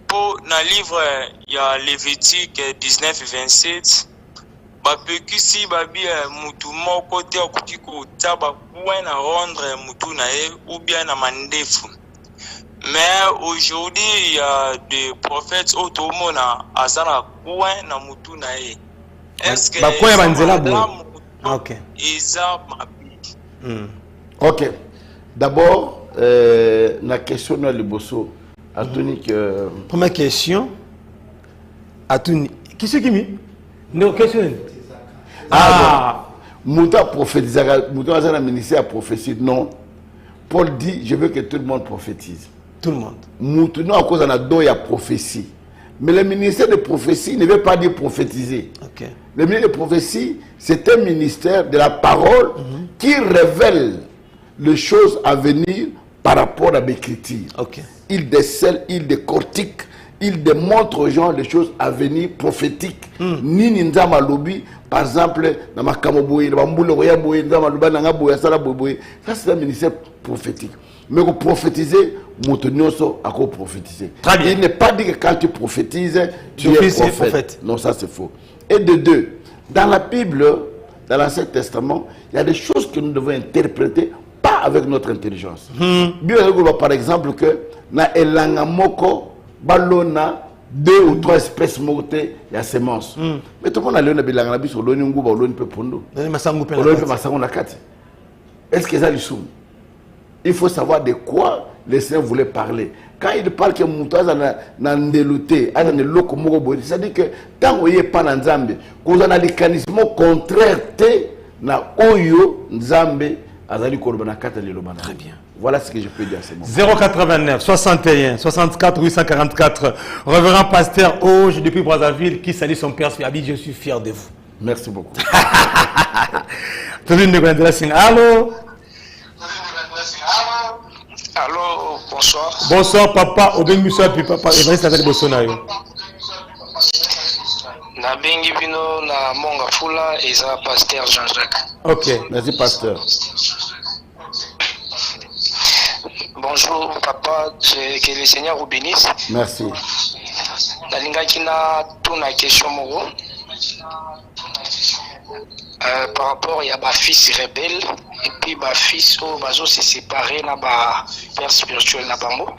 pour na livre il y a Lévitique 19-27 bapeki si babi mutu moko te okuti kotaba kuena rendre mutu na ye ou bien na mandefu. Mais aujourd'hui il y a des prophètes automona azana kuena mutu na ye. Est-ce que bakoya banzela bo? OK. Isa mabi. OK. D'abord la question na liboso atuni que première question atuni qui c'est qui mi? Non, question. Mouta prophétisera, Mouta a un ministère à prophétie. Non. Paul dit, je veux que tout le monde prophétise. Tout le monde. Mouta, non, à cause de la doya à prophétie. Mais le ministère de prophétie ne veut pas dire prophétiser. Okay. Le ministère de prophétie, c'est un ministère de la parole qui révèle les choses à venir par rapport à l'écriture. Okay. Il décèle, il décortique, il démontre aux gens les choses à venir prophétiques. Ni ninzama lobby, par exemple, dans ma kamoboye, dans ma boule, dans ma luba, dans ma boya, ça c'est un ministère prophétique. Mais pour prophétiser, Moutonioso a quoi prophétiser. Il n'est pas dit que quand tu prophétises, tu es prophète. Non, ça c'est faux. Et de deux, dans la Bible, dans l'Ancien Testament, il y a des choses que nous devons interpréter pas avec notre intelligence. Par exemple, que na elangamoko balona 2 ou 3 espèces mortes, il y a semence. Mais tout le monde a levé la bilanga sur l'oni nguba ou l'oni pepondo. Est-ce que ça lui somme? Il faut savoir de quoi le Seigneur voulait parler. Quand il parle que Moutaza n'a ndelouté, c'est-à-dire que tant qu'on n'est pas dans Nzambe, qu'on a des mécanismes contraires na oyo Nzambe azali korobana kata lelobana. Très bien. Voilà ce que je peux dire à ce moment. 089 61 64 844. Révérend pasteur Auge depuis Brazzaville qui salue son père Fiabi, je suis fier de vous. Merci beaucoup. Allô? Allô, bonsoir. Bonsoir papa, Obengusa puis papa, Evariste avec Bossonayo. Na bengi bino na monga fula eza pasteur Jean-Jacques. Ok, merci pasteur. Bonjour papa, que le Seigneur vous bénisse. Merci. Nalingaki na tuna question moko. Par rapport à ma fils rebelle et puis ma fils au bazo se séparer na ba père spirituel na bango.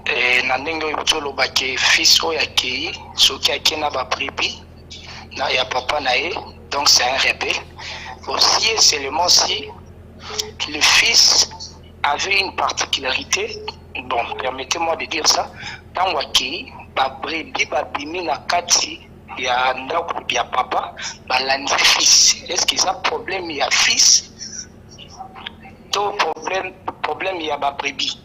Et na ndenge yotolo ba ke fils o ya kei soki akena ba pribi na ya papa na ye, donc c'est un rebelle. Aussi et seulement si le fils avait une particularité, bon, permettez-moi de dire ça, dans Waki, ba brebis ba bimi na kati ya ndako ya papa, ba landi fils. Est-ce qu'il y a un problème ya fils? Tout problème ya ba brebis.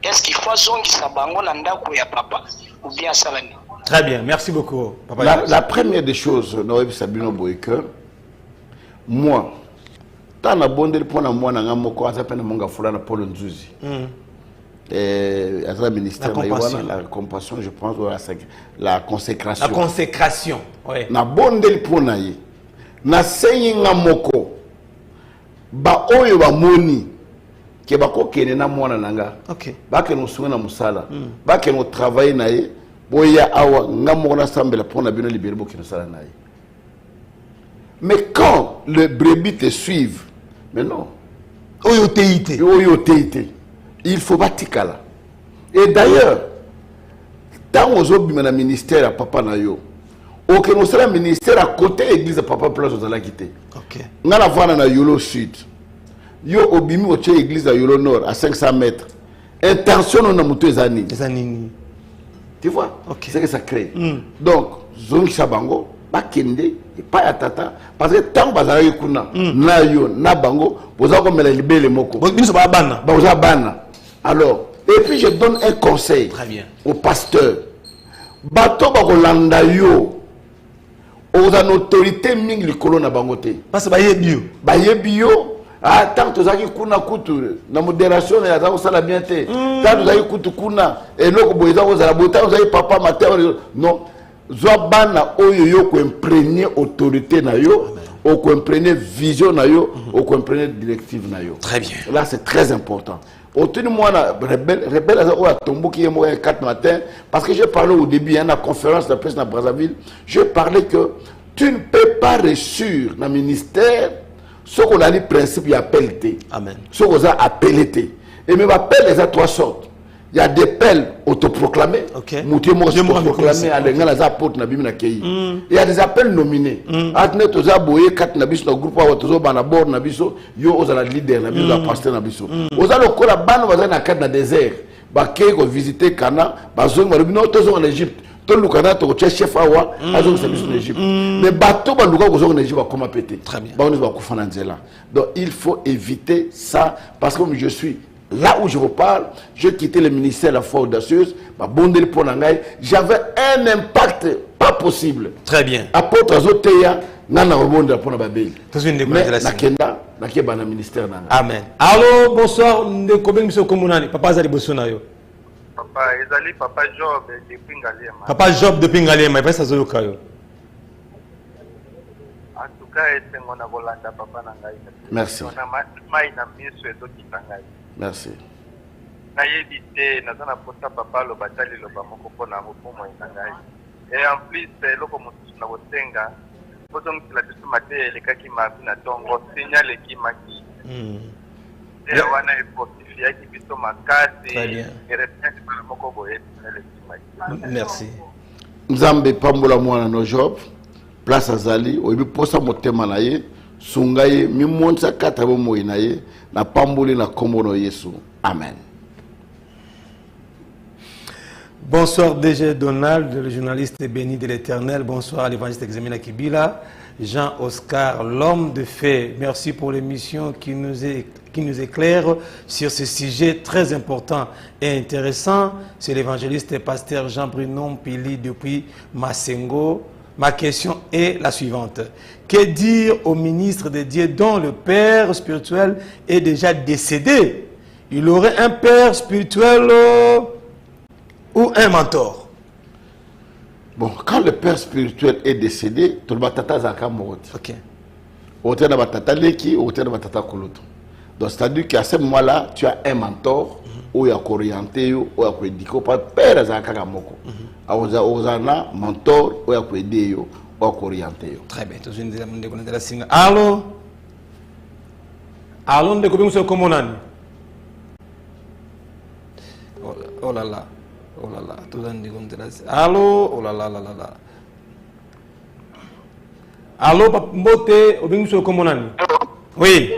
Est-ce qu'il faut zongi sa bango na ndako ya papa ou bien ça va? Très bien, merci beaucoup papa. La première des choses, Noël Sabino Boyker, moi, tant na bondel pour na moi na ngamoko asa pena monga fula na Paul Nzuzi. le ministère la compassion, je pense, la consécration. La consécration, oui. Na bondel ponaye. Na seyinga moko. Ba oyo ba moni. Ke ba ko kene na mwana nanga. OK. Ba ke no sunga na musala. Ba ke no travailler na ye. Boya awa nga mona sambela pona bino libérer bo ke no sala na ye. Mais quand le brebis te suivent, mais non. Oyo teite. Il faut batikala. Et d'ailleurs, tant aux autres dans le ministère à papa na yo, aucun autre ministère à côté l'église à papa place aux ala quitté. OK. Nga la vana na Yolo Sud. Yo obimi au église à Yolo Nord à 500 mètres. Intention on a monté zani. Zanini. Tu vois? OK. C'est que ça crée. Donc, zone Chabango, bakende et pas à tata parce que tant bazala yikuna na yo na bango, vous avez comme les libérés moko. Biso ba bana. Ba uza bana. Alors, et puis je donne un conseil au pasteur. Bato bakolanda yo. Aux autorités ming likolo na bangote. Parce que ba yebi yo. Ah, tant que zaki kuna kutu na modération ya zako sala bien te. Tant que zaki kutu kuna et loko boyeza ko zala bota zaki papa matin non. Zobana oyo yo ko imprégner autorité na yo, ou ko imprégner vision na yo, ou ko imprégner directive na yo. Très bien. Là c'est très important. Autour de moi, rebelle a tombé qui est mort 4 matin parce que j'ai parlé au début, il y a une conférence de la presse dans Brazzaville. Je parlais que tu ne peux pas réussir dans le ministère ce qu'on a dit principe, il y a appelé. Amen. Ce qu'on a appelé. Et même appel, il y a 3 sortes. Il y a des appels autoproclamés. OK. Autoproclamés à l'engal à apôtres na bibi na kei. Il y a des appels nominés. Atne toza boye 4 na biso na groupe wa tozo bana bord na biso yo ozala leader na biso la pasteur na biso. Ozala kola bana baza na 4 na désert. Ba kei ko visiter Cana, ba zongo ba bino tozo en Égypte. To lukana to chef awa azo ko biso en Égypte. Mais bato ba luka ko zo en Égypte ba comment péter. Très bien. Ba on va ko fana nzela. Donc il faut éviter ça parce que je suis là où je vous parle, j'ai quitté le ministère de la foi audacieuse, j'avais un impact pas possible. Très bien. Apôtre Azoteya, nana rebonde pour la babel. Mais nakenda, nakeba na ministère nana. Amen. Allô, bonsoir, ndekobeng biso komunani. Papa Zali Bosonayo. Papa Ezali, Papa Job depuis Ngaliema. Papa Job depuis Ngaliema, il va s'azoyo kayo. En tout cas, c'est mon abolanda papa nangai. Merci. On a mai na miso ezo kitangai. Merci. Na yebite na zana pota papa lo batali lo ba moko pona mopomo inangai. Et en plus loko mutu na botenga. Poto mutila biso mate lekaki mabi na tongo signal ki maki. Et wana e fortifia ki biso makasi. Et respect pour moko boye le ki. Merci. Nzambe pambola mwana no Job. Place Azali, oyebi posa motema na ye, sungaye mi monsa kata bo moyi na ye, na pamboli na kombo no Yesu. Amen. Bonsoir DG Donald, le journaliste béni de l'Éternel. Bonsoir à l'évangéliste Examina Kibila, Jean-Oscar, l'homme de fait. Merci pour l'émission qui nous éclaire sur ce sujet très important et intéressant. C'est l'évangéliste et pasteur Jean-Bruno Pili depuis Massengo. Ma question est la suivante. Que dire au ministre de Dieu dont le père spirituel est déjà décédé? Il aurait un père spirituel ou un mentor? Bon, quand le père spirituel est décédé, tout le batata zaka moroti. OK. Autant de batata leki, autant de batata koloto. Donc c'est-à-dire qu'à ce moment-là, tu as un mentor ou ya orienté ou ya prédiquer pas père zaka moko. Ozana mentor ou ya aider yo ou orienter yo. Très bien. Tout une de la signe. Allô? Allô, de combien vous comment on oh là là. Oh là là. Tout un de la signe. Allô? Oh là là là là là. Allô, Mbote, vous comment on oui.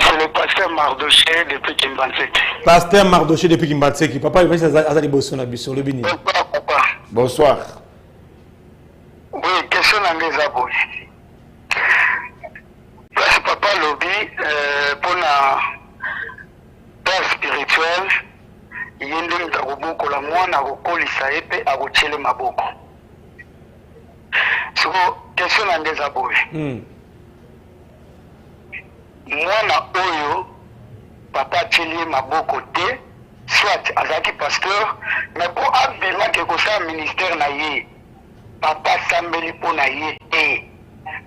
C'est le pasteur Mardoché depuis Kimbanseki. Pasteur Mardoché depuis Kimbanseki. Papa, il va Azali Bossona sur le Béni. Bonsoir, papa. Bonsoir. Oui, question d'Angeza Boy. Parce que papa lobby, pour la père spirituel, il y a une beaucoup la moine à Rokoli Saepe à Rochele Maboko. C'est question d'Angeza Boy. Mwana oyo papa atieli maboko te soit azalaki pasteur mais mpo abimaki kosala ministère na ye papa asambeli mpo na ye te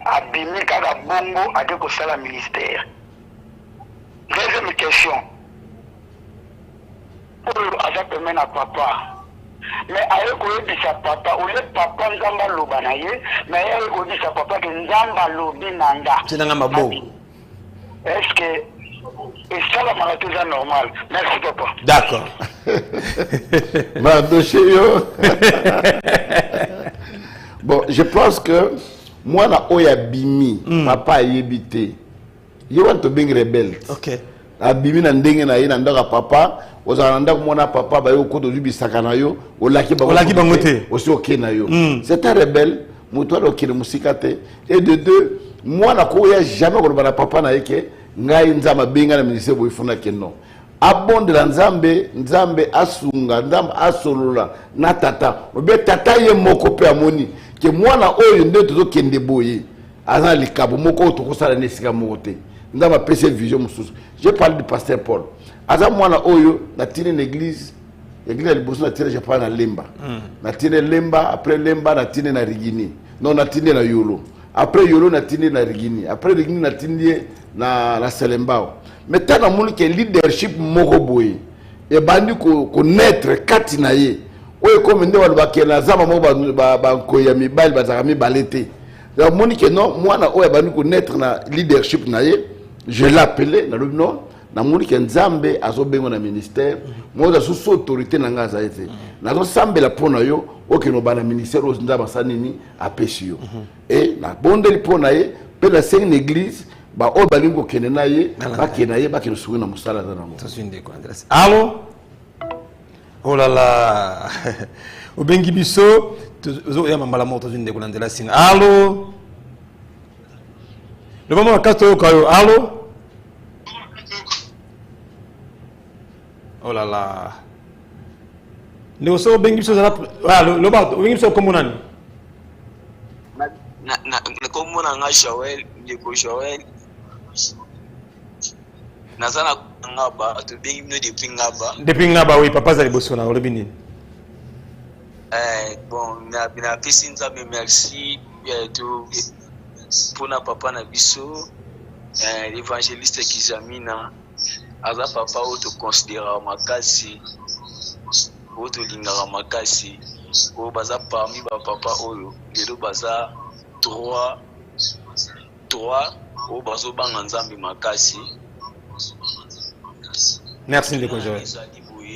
abimi kaka bongo ake kosala ministère. Deuxième question oyo aza peme na papa mais aye koyebisa papa ole papa nzambe aloba na ye mais aye koyebisa papa ke nzambe alobi na nga tinanga mabo. est-ce que esalamaka toza normal? Merci papa. D'accord. Bon, je pense que moi na oya bimi papa ayebite ye want to being rebel. OK. Abimi na ndenge na ye na ndaka papa ozala ndaka mwana papa ba yo ko to bisaka na yo olaki bangote aussi OK na yo. C'est un rebelle muto do kile musikate et de deux moi na ko ya jamais ko na papa na yeke ngai nzama benga na ministère boyfuna keno abonde la nzambe asunga nzambe asolola na tata obe tata ye moko pe amoni ke mwana oyo nde to kende boye aza likabo moko to kosala nesika moko te nzamba pese vision mususu. Je parle du pasteur Paul aza mwana oyo na tine l'église ya liboso na tine je parle na lemba na tine lemba après lemba na tine na rigini non na tine na yolo après yolo na tine na rigini après rigini na tine na selembao mais tant na moni ke leadership moko boye e bandi ko naître kati na ye oyo comme nde walo bakena zama mo ba ko ya mibali bazaka mibalete la moni ke non mwana oyo bandi ko naître na leadership na ye je l'appelais na non na moni ke nzambe azobengo na ministère mo za sous autorité na ngaza ete na zo sambela pona yo okeno bana ministère o nzamba sanini apesi yo et na bondeli pona ye pe na seng église ba o balingo kene na ye ba kena ye ba kene suwe na musala za nango. Allô? Oh là là. Obengi biso zo ya mambala moto zinde kulandela singa. Allô? Le moment kato kayo. Allô? Oh là là. Ndio so obengi biso za lo ba obengi biso komunani. Na komuna nga Joel ndiko Joel nazana ngaba to bengi no depuis ngaba oui papa za liboso na olobi nini bon na pesi nzambe merci to pona papa na biso l'évangéliste Kizamina aza papa auto considérer makasi auto lingara makasi o baza parmi ba papa oyo lelo baza 3 au bazo banga nzambi makasi. Merci ndeko Joel.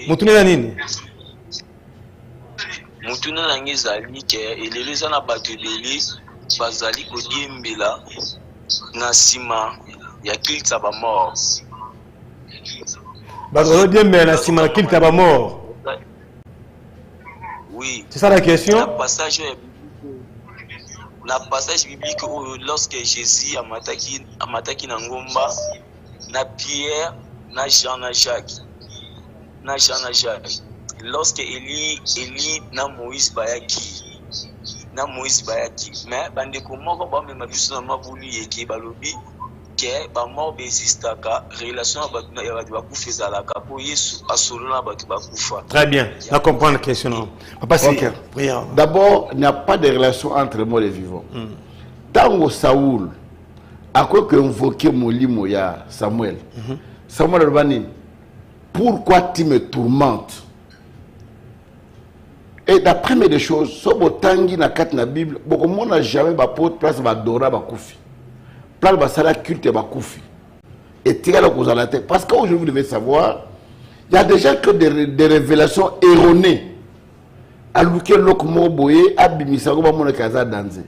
Mutune na nini? Mutune na ngezali ke eleleza na bato ebele bazali kodiembela na sima ya kilta ba mort. Bazo diembela na sima ya kilta ba mort. Oui. C'est ça la question? La passage biblique où lorsque Jésus amataki na ngomba na Pierre na Jean na Jacques lorsque Eli na Moïse bayaki mais bandeko moko ba mema biso na mabulu yeki balobi ke ba mort existaka relation ya batu bakufa ezalaka po Yesu asolola batu bakufa. Très bien, on comprend la question. Papa c'est prière. D'abord, il n'y a pas de relation entre les morts et les vivants. Tango Saoul a quoi que invoqué Molimo ya Samuel. Samuel Albani, pourquoi tu me tourmentes? Et d'après mes des choses, sobo tangi na kat na Bible, beaucoup de monde n'a jamais ba porte place ba dora ba koufi. Place ba sala culte ba koufi. Et tirer la cause à la tête. Parce qu'aujourd'hui vous devez savoir, il y a déjà que des révélations erronées. Alouké lok moboye abimisa ko ba mona kaza danze.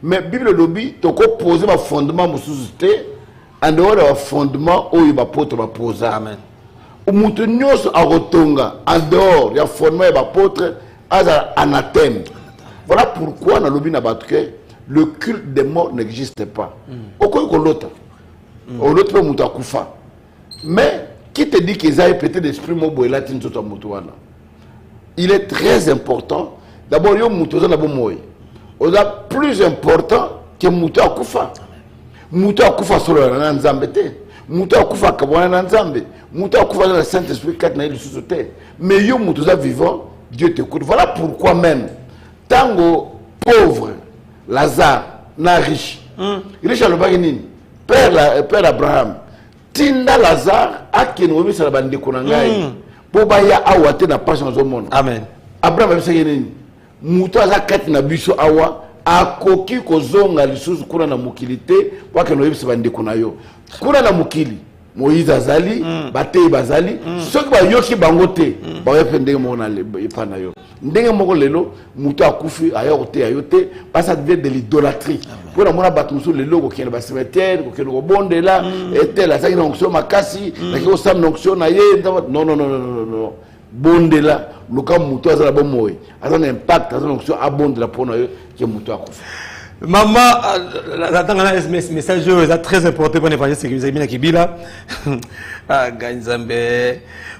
Mais Bible lobby to ko poser ba fondement mususte en dehors de fondement oyo ba porte ba poser. Amen. Umutu nyos a rotonga en dehors ya fondement ba porte as anathème. Voilà pourquoi dans lobby na batke le culte des morts n'existe pas. Aucun que l'autre. L'autre mutu akufa. Mais qui te dit qu'ils aient peut-être l'esprit moboye latin tout mutu wana? Il est très important. D'abord, yo mutu na bomoy. On a plus important que mutu akufa. Mutu akufa solo na nzambe te. mutu akufa kabona na nzambe mutu akufa na Saint-Esprit kat na lisusu te mais yo mutu za vivant Dieu t'écoute. Voilà pourquoi même tango pauvre Lazare na riche riche a le bagini père Abraham tinda Lazare akeno obi sala bande konangai po ba ya awate na passion zo monde. Amen. Abraham abisengeni mutu za kat na biso awa akoki kozonga lisusu kuna na mokili te wake no yebisa bande kuna yo kuna na mokili Moïse azali batei bazali soki ba yoki bango te ba yepe ndenge mo na epana yo ndenge moko lelo mutu akufi ayo te ayo te ça devient de l'idolâtrie pour mona batu musu lelo ko kene ba cimetière ko kene ko bondela etel azaki na onction makasi na ki osam na onction na ye non bondela luka mutu azala bo moye azana impact azana onction abondela pona yo ke mutu akufi. Maman, la message est très important pour l'évangile, c'est que vous avez mis la Kibila.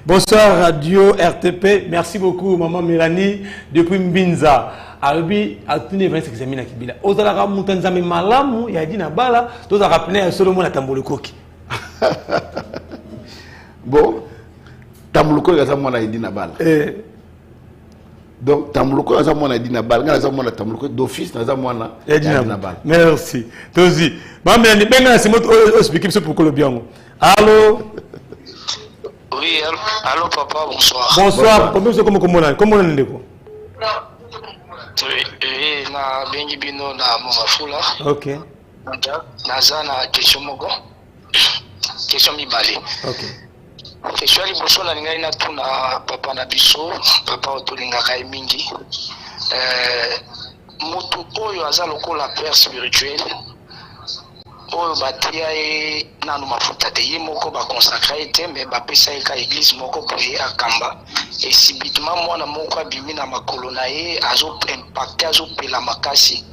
Bonsoir Radio RTP, merci beaucoup Maman Mélanie depuis Mbinza. Albi a tout l'évangile, c'est que vous avez mis la Kibila. Ozala Moutanzame Malamu, il y a dit Nabala, tous a rappelé à Solomon à Tambolokoki. Bon, Tambolokoki a moi dit Nabala. Donc, Tamlouko, ça m'a dit Nabal, ça m'a dit Tamlouko, d'office, ça m'a dit Nabal. Merci. Tozi. Maman, il y a c'est votre explication pour Colombiano. Allô? Oui, allô papa, bonsoir. Bonsoir. Comment on est? Comment on est? Oui, na bengi bino na mongafula. Ok. Naza na question moko. Question mibale. Ok. Question liboso na ngai na tuna papa na biso, papa otolingaka mingi. Mutu oyo aza lokola père spirituel. Oyo batia e nanu mafuta te ye moko ba consacrer te mais ba pesa e ka église moko pour ye akamba. Et subitement mwana moko abimi na makolo na ye azo impacter azo pela makasi.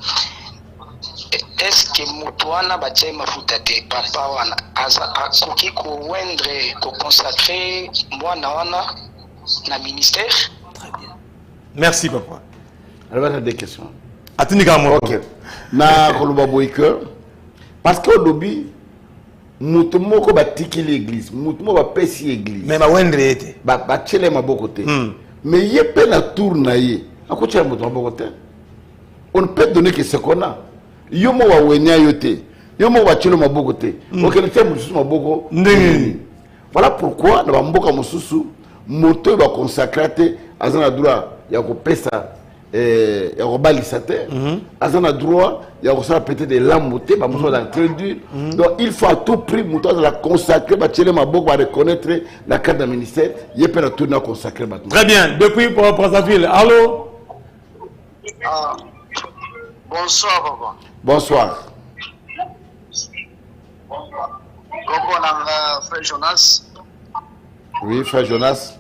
Est-ce que Moutouana Batia Mafoutate, papa wana, akoki ko wendre, ko consacrer moi na ministère? Très bien. Merci papa. Alors, on a des questions. Ok. Na Koloba Boyke, parce qu'au lobby, Moutoumou ko batiki l'église, Moutoumou ba pesi l'église. Mais ma wendre était. Ba tchele ma bokote. Mais yé pe la tour na yé. A quoi tu as Moutoumou bokote? On ne peut donner que ce qu'on a. Yomo wa wenya yote yomo wa chelo maboko te okele te mususu maboko ndenge. Voilà pourquoi na mboka mususu moto ba consacrer te azana droit ya ko pesa ya ko balisa te azana droit ya ko sala péter des lames te ba muso dans très dur. Donc il faut à tout prix moto la consacrer ba chele maboko ba reconnaître la carte du ministère yepera tourner consacrer ba. Très bien, depuis pour Brazzaville. Allô? Bonsoir papa. Bonsoir. Comment frère Jonas? Oui, frère Jonas.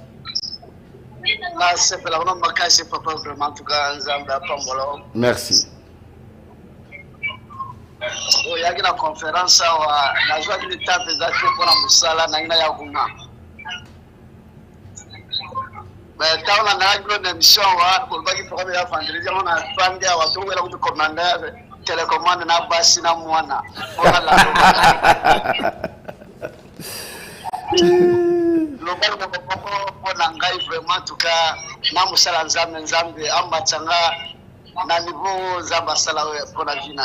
Merci. Il y a une conférence à la joie de l'État des actes pour la Moussala, Nagna Yaguna. Mais quand on a une émission, pour le bac, il faut que vendredi, on a vendu à tout le commandeur, télécommande, na Bassina Moana. Le bac de pour l'angai, vraiment, en tout cas, Namusala Nzambe, Ambatsanga, na niveau Zambasala pour la vie.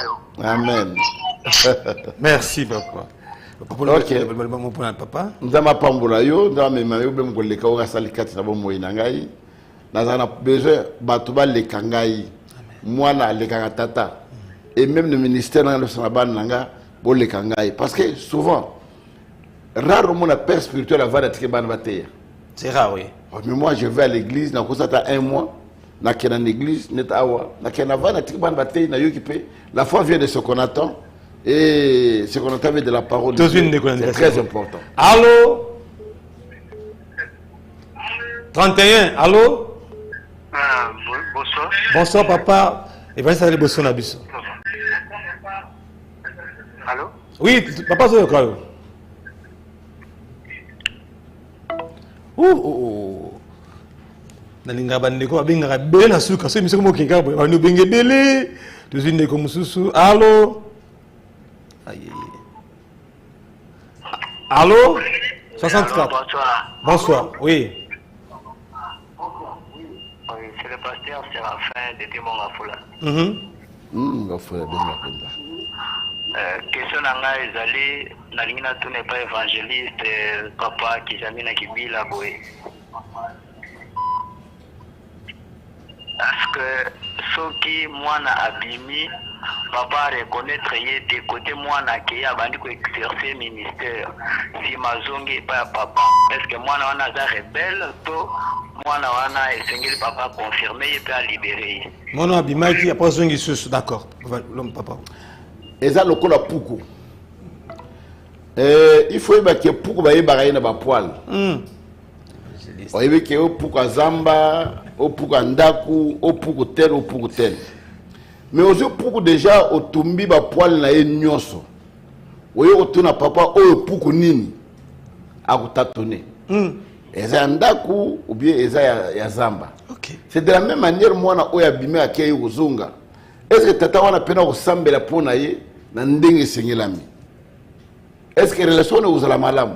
Amen. Merci, papa. Papa. Nzama pambola yo, nzama mayo bem ko leka o sali kati na bomo inangai. Nazana besoin batuba leka ngai. Mwana leka tata. Et même le ministère dans le Sanaban nanga bo leka ngai parce que souvent rarement la père spirituel va d'être ban bataille. C'est rare oui. Mais moi je vais à l'église na kosata un mois na kena l'église net awa na kena va na ban bataille na yo qui peut la foi vient de ce qu'on attend. Et ce qu'on entend de la parole de Dieu, c'est très important. Allô? 31, allô? Bonsoir. Bonsoir papa. Et vas-y, ça va bonsoir Nabiso. Allô? Oui, papa, c'est le cas. Oh. Nalinga bandeko abinga bele na suka so misoko mokinga bo banu benge bele tuzinde ko mususu. Allô? Aïe. Allô 64. Alors, bonsoir. Bonsoir, oui. Oui, c'est le pasteur Séraphin de Timon-Afula. Question nanga ezali nalingi natuna epai évangéliste papa Kizami na Kibila boye. Parce que soki mwana abimi papa reconnaître yete côté mwana ke abandi ko exercer ministère si mazongi epai papa. Est-ce que mwana wana za rebelle to mwana wana esengeli papa confirmer et pas libérer. Mwana abimaki après zongi sus, d'accord. L'homme papa. Eza lokola puku. Il faut que puku ba yeba na ba poil. Oyebi ke o puku azamba, o puku andaku, o puku tel, o puku tel. Mais ozo puku déjà otumbi ba poil na ye nyonso. Oyo otuna papa o puku nini akutatone. Eza andaku ou bien eza ya zamba. OK. C'est de la même manière mwana oya bime akei kozonga. Est-ce que tata wana pena osambela pona ye na ndenge sengelami? Est-ce que relation ne uzala malamu?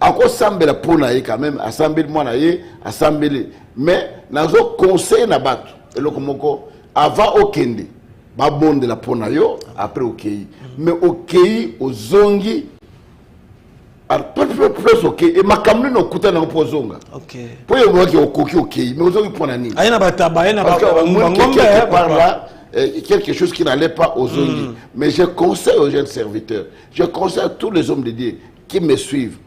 Ako sambela pona ye quand même, asambeli mwana ye, asambeli. Mais nazo conseil na bato eloko moko avant okende ba bonde la pona yo après okei. Mais okei ozongi plus ok et makamlu no kuta na pozonga. OK. Po yo mwaki okoki okei, mais ozongi pona nini? Ayena bataba, ayena parce ngombe par là quelque chose qui n'allait pas aux Zongi. Mais je conseille aux jeunes serviteurs, je conseille à tous les hommes de Dieu qui me suivent,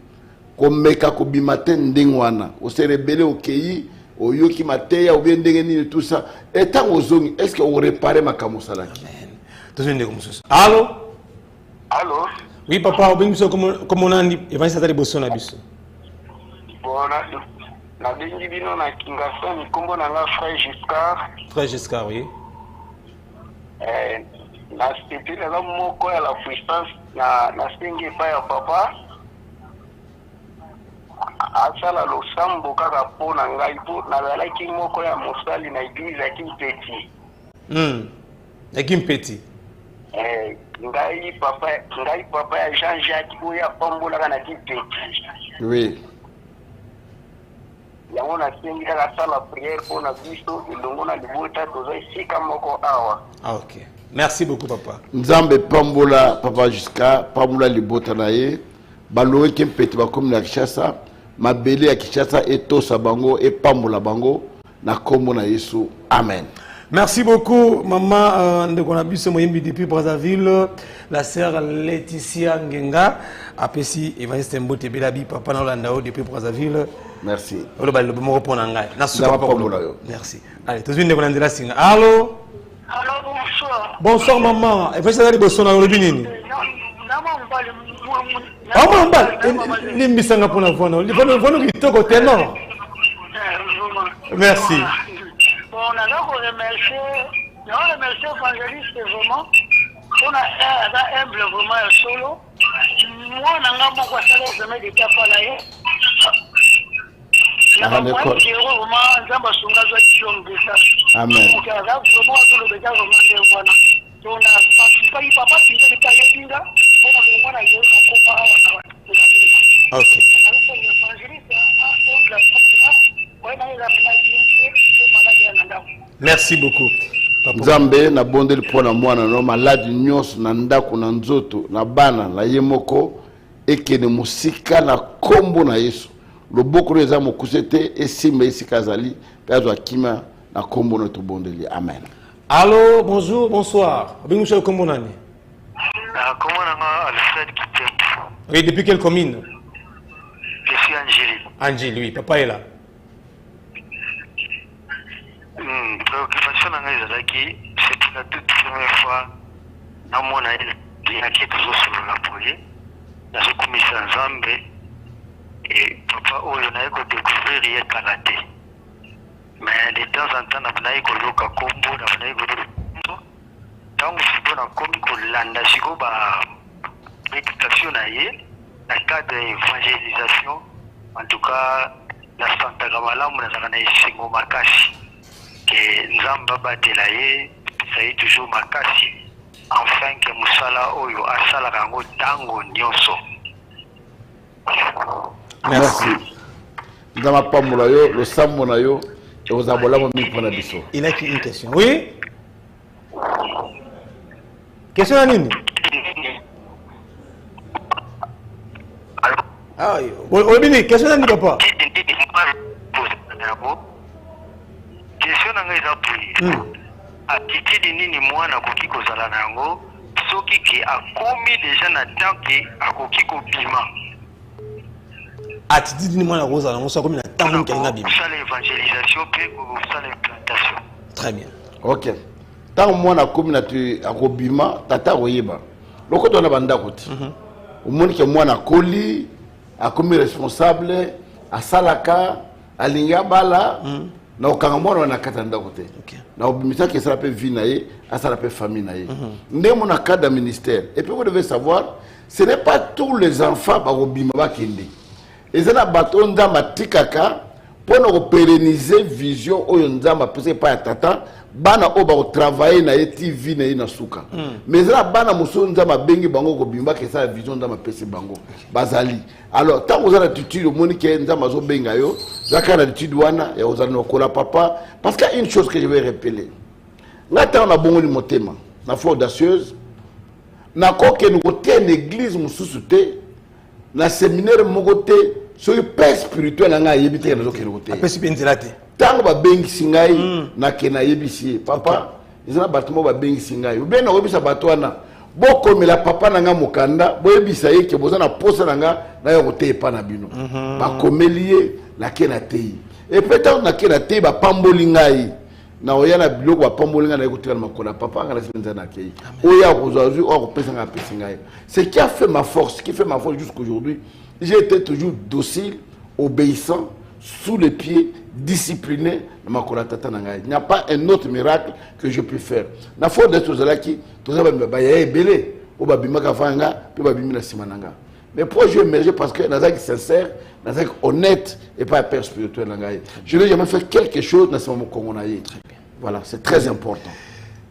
comme Meka Kobimaten Dengwana, au se rebeller au Kei, au Yoki Mateya, au bien Dengeni, tout ça. Étant aux Zongi, est-ce qu'on réparait ma Kamosalaki? Allô? Allô? Oui, papa, comme on a dit, il va s'attaquer à la bus. Bon, na bengi bino na Kingasani, kombo na nga Frère Giscard. Frère Giscard, oui. Na c'était la moko ya la puissance na sengi pa ya papa. Asala lo sambo kaka pona ngai po na balaki moko ya mosali na église ya Kimpeti. Ya Kimpeti. Ngai papa ya Jean-Jacques oya pambola kana Kimpeti. Oui. Yango na sengi kaka sala prière pour na biso ilongo na libota tozo sika moko awa. Ah, OK. Merci beaucoup papa. Nzambe pambola papa jusqu'à pambola libota na ye balowe Kimpeti ba comme na Kinshasa mabele ya Kinshasa etosa bango et pambola bango na kombo na Yesu. Amen. Merci beaucoup, maman de Konabus Moyembi depuis Brazzaville, la sœur Laetitia Ngenga, Apesi Evangeliste Mbote Belabi, papa Nalandao depuis Brazzaville. Merci. Merci. Allez, tout de suite, on a la signe. Allô? Allô, bonsoir. Bonsoir, maman. Et puis, ça va aller bonsoir dans le Bénin. Ah, maman, Nimbisanga pour la voix. Il faut nous quitter côté non. Merci. Bon, on a remercié l'évangéliste vraiment. On a humble vraiment solo. Moi, on a mon conseil jamais de capalaye. Amen. Ok. Merci beaucoup. Nzambe na bondeli pona mwana no maladi nyos na ndako na nzoto na bana na yemoko ekene musika na kombo na Yesu. Loboko leza mokusete esime esika zali pezo akima na kombo na tobondeli. Amen. Allô, bonjour, bonsoir. Bienvenue kombo nani? Comment on Alfred Kitep. Oui, depuis quelle commune? Je suis Angélie. Angélie, oui, papa est là. Préoccupation c'est la toute première fois dans mon année qui est toujours sur la police. Dans ce commissaire Nzambe et papa on a découvrir hier karaté. Mais de temps en temps on a koloka kombo on a koloka tant que on a commis kolanda siko ba réputation na ye na cadre d'évangélisation en tout cas la Santa Kamalamu na zakana isingo makasi que Nzamba batela ye ça est toujours makasi afin que musala oyo asala kango tango nyonso Merci. Dans ma pamulayo, le samonayo, et aux abolamos mis pour la biso. Il a une question. Oui? Question à Nini? Ah oui. Oui, question à Nini, papa? Question à Nini, attitude nini mwana koki kozala nango soki ke akomi déjà na temps ke akoki kobima. Attitude nini mwana kozala nango soki akomi na temps ke alinga bima. Ça l'évangélisation pe ça l'implantation. Très bien. Ok. Tant mwana akomi na tu akobima tata koyeba. Loko to na banda koti. Omoni ke mwana koli akomi responsable asalaka alinga bala. Na okanga mwana na kata ndako te. Na obimisa ke ça peut vie naé, ça peut famille naé. Ndemo na cadre ministère. Et puis vous devez savoir, ce n'est pas tous les enfants ba obima ba kende. Et ça na bato ndamba tikaka pour nous pérenniser vision oyo nzamba pese pa tata bana oba ko travailler na TV na ina suka. Mais ça bana muso nzamba bengi bango ko bimba ke ça vision ndamba pese bango. Bazali. Alors tant vous avez l'attitude au monde qui est nzamba zo benga yo, zaka l'attitude wana ya ozana nokola papa parce qu'il y a une chose que je vais rappeler. Ngata on a bongo li motema, na foi audacieuse. Na ko ke nous côté une église mususu te, na séminaire mogote, so paix spirituelle nga yebite na zo ke côté. Paix spirituelle te. Tango ba bengi singai na ke na yebisi papa, izana batimo ba bengi singai. Ou bien na yebisa batwana. Boko mela papa nanga mukanda boyebisa yeke bozana posa nanga na yo te pa na bino ba komelie la kena tei et peut-être na kena tei ba pamboli ngai na oyana biloko ba pamboli ngai na ko tela makola papa ngana senza na kei oya kozazu o pesa nga pesa ngai. Ce qui a fait ma force, qui fait ma force jusqu'aujourd'hui, j'ai été toujours docile, obéissant, sous les pieds, discipliné. Il n'y a pas un autre miracle que je peux faire. La faute de tous ceux qui mais pourquoi je émerger parce que je suis sincère, je suis honnête et pas un père spirituel. Je n'ai jamais fait quelque chose dans ce moment qu'on a eu. Voilà, c'est très important.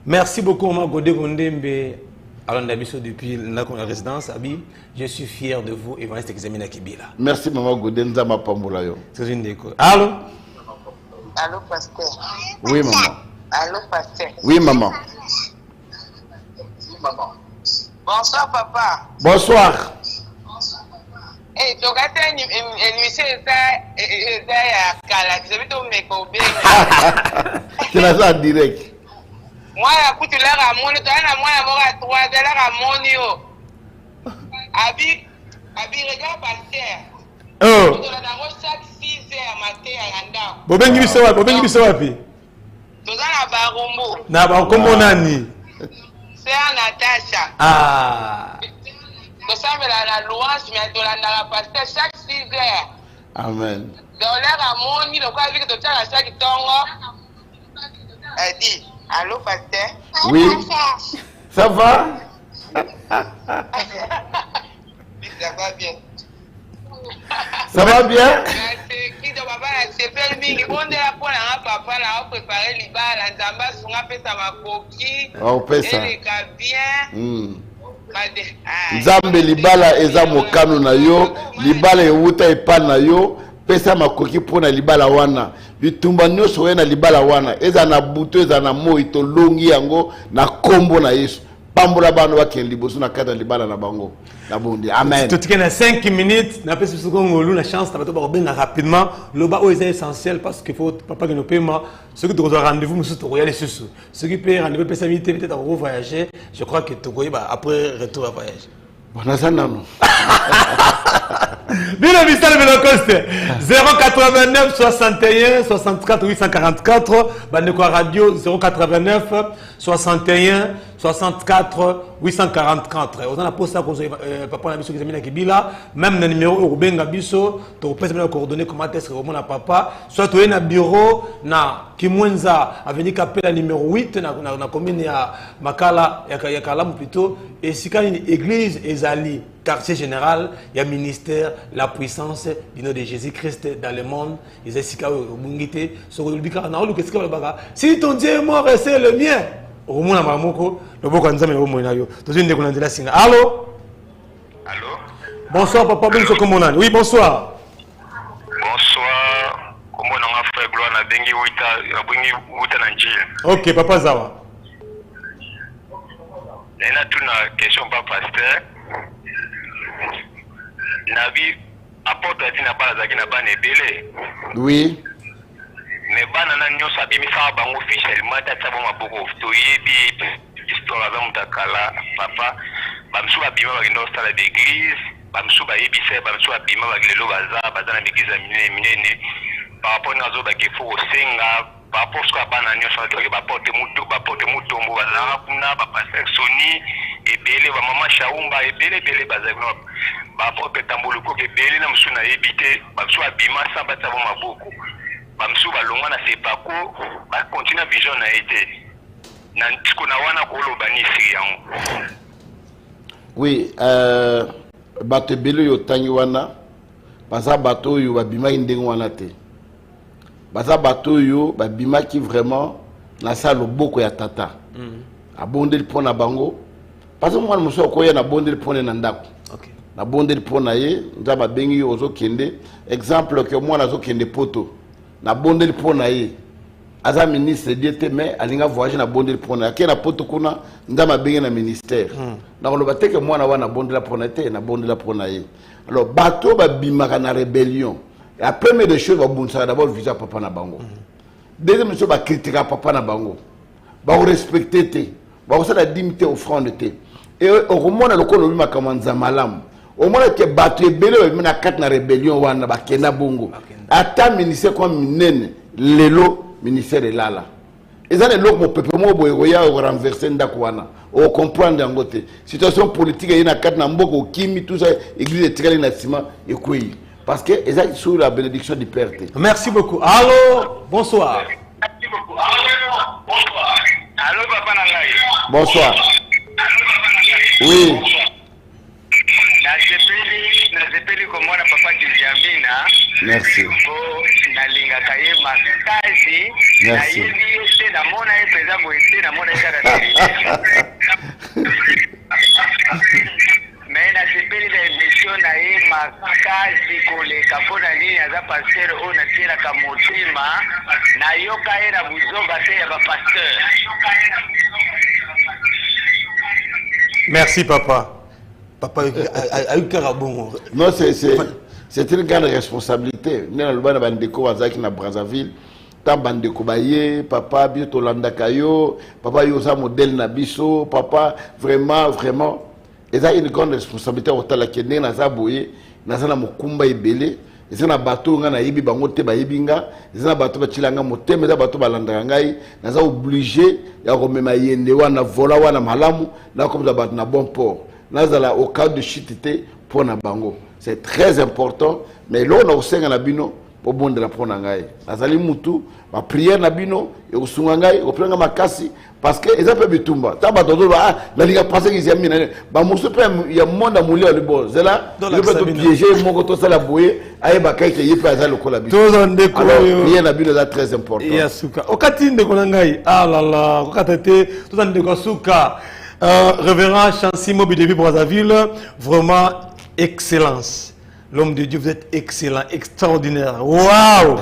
Merci beaucoup, Maman Godé Gondembe. Alors, depuis la résidence, Abi, je suis fier de vous, évangéliste Examina Kibila. Merci, Maman Godé Nzama Pambolayo. C'est une déco. Allô? Allô, pasteur. Oui, maman. Allô, pasteur. Oui, maman. Bonsoir, papa. Bonsoir. Eh, tu as une émission à Kala, tu as vu ton Tu l'as ça en direct. Moi, écoute, tu l'as ramené, tu as moi à 3, tu l'as ramené. Abi, regarde, pasteur. Oh. Tu as chaque 6 heures matin à Randa. Bobengi biso wapi? Tu as la barombo. Na ba kombo nani? C'est Natacha. Ah. Tu sais, la louange, mais tu as pasteur chaque 6 heures. Amen. Dans l'air à mon île, quoi, avec le temps à chaque temps, elle dit, allô, pasteur? Oui. Ça va? Ça va bien. Ça va bien? Qui de papa, c'est fait le bon de la poêle, papa, là, on prépare les balles, la zamba, on a fait ça, ma coquille. On fait ça. Et bien. Nzambe libala eza mokano na yo, libala ewuta epa na yo, pesa makoki pona libala wana. Bitumba nyonso we na libala wana, eza na buto eza na moi to longi yango na kombo na Yesu. Pambola bano bakende liboso na kata libala na bango. Na bondi. Amen. Tout est 5 minutes, na pesa ngolu la chance na bato ba benga rapidement, loba o est essentiel parce qu'il faut papa que nous paiement, ce que tu as rendez-vous monsieur to royal susu. Ce qui peut rendez-vous pesa minute peut-être à voyager, je crois que tu ba après retour à voyage. Bona sana no. Bien Michel Melocoste 089 61 64 844 Bandeko Radio 089 61 64 844 on a la poste papa na biso Examina Kibila même le numéro Rubenga biso to pesa na coordonnées comment est-ce que mon papa soit to na bureau na Kimwenza avenue Kapela numéro 8 na commune ya Makala ya Kalamu plutôt et sikani église ezali quartier général, il y a ministère, la puissance du nom de Jésus-Christ dans le monde. Ils expliquent au Bungité, si ton Dieu est mort, c'est le mien. Au moins, le Boko Nzame, au moins, allô? Allô? Bonsoir, papa. Oui, bonsoir. Bonsoir. Comment on a fait gloire na bengi wita na njia. Ok, papa Zawa. Nena tuna question pa pasteur. Nabi apporte na bala zaki na bana ebele. Oui. Mais bana na nyosa abimisa bango officiellement tata bo maboko to yebi histoire za mutakala papa bamsu babima bagenda osala d'église bamsu bayebisa bamsu babima bagilelo baza na l'église ya minene par rapport na zo bakefo osenga par rapport à bana nyosa toke baporte mutombo bazala kuna bapasteur Soni ebele ba mama Shaumba ebele baza kuna baporte tamboluko ebele na musu na yebite bamsu babima sa bata bo maboko bamsu balongwa na sepako ba continue vision na été na ntiko na wana ko loba ni yango. Oui, bato ebele yo tangi wana baza bato yo babima ndenge wana te. Baza bato yo babima ki vraiment na sa loboko ya tata. Abondeli pona bango. Parce que moi muso ko ya na bondeli pona na ndako. OK. Na bondeli pona ye nzaba bengi yo zo kende exemple que moi na zo kende poto. Na bondeli pona ye. Aza ministre d'État mais alinga voyager na bondeli pona ke na poto kuna ndama bengi na ministère. Na ko loba te que moi na wana bondela pona te na bondela pona ye. Alors bato babima na rébellion. La première des choses, c'est d'abord visa papa na bango. Deuxième chose, critiquer papa na bango. Ba respecter te. Ba ça la dignité offrande te. Et au moment le ko lobi makamanza malam. Au moment que bato ebele na kat na rébellion wana ba kena bongo. Ata ministère comme minene lelo ministère elala. Et ça les lok mo peuple mo boye ya renverser ndako wana. O comprendre ngote. Situation politique ina kat na mboko kimi tout ça église etikali na sima ekoi. Parce que ils sont sous la bénédiction du Père. Merci beaucoup. Allô, bonsoir. Merci beaucoup. Allô, bonsoir. Allô, papa Nangai. Bonsoir. Oui. Nazepeli comme moi, papa Kizamina. Merci. Na linga kaye makasi. Merci. Na yebi ese na mona epeza bo ese na mona esa mais na sepeli na émission na ye makasi koleka mpona nini aza pasteur oyo natielaka motema nayoka ye na buzoba te ya bapasteur. Merci papa. Papa a eu carabon. Non, c'est une grande responsabilité. Nous avons un bandeko wazaki na Brazzaville. Tant bandeko baye, papa bientôt landakayo, papa yosa modèle na biso, papa vraiment. Et ça une grande responsabilité au tala kende na zaboye, na zana mokumba ebele. Et ça na bateau nga na yibi bango te ba yibinga, et ça na bateau ba chilanga moteme za bateau ba landaka ngai, na za obligé ya komema yende wana vola wana malamu, na comme ça bat na bon port. Na za la au cas de chitité pour na bango. C'est très important, mais là on a aussi na bino pour bon de la prona ngai. Azali mutu, ma prière na bino et au sunga ngai, au prenga makasi parce que ils appellent bitumba. Taba dodo ba la liga passer qu'ils aiment na ba musu pe ya monde amuli ali bo. Zela, le peut piéger mon goto sala boye, aye ba kai ke yepa azali lokola biso. Tous en déco. Prière na bino est très important. Yasuka. Okati ndeko ngai. Ah là là, okatete, tous en déco suka. Révérend Chansimo Bidebi Brazzaville, vraiment excellence. L'homme de Dieu, vous êtes excellent, extraordinaire. Waouh!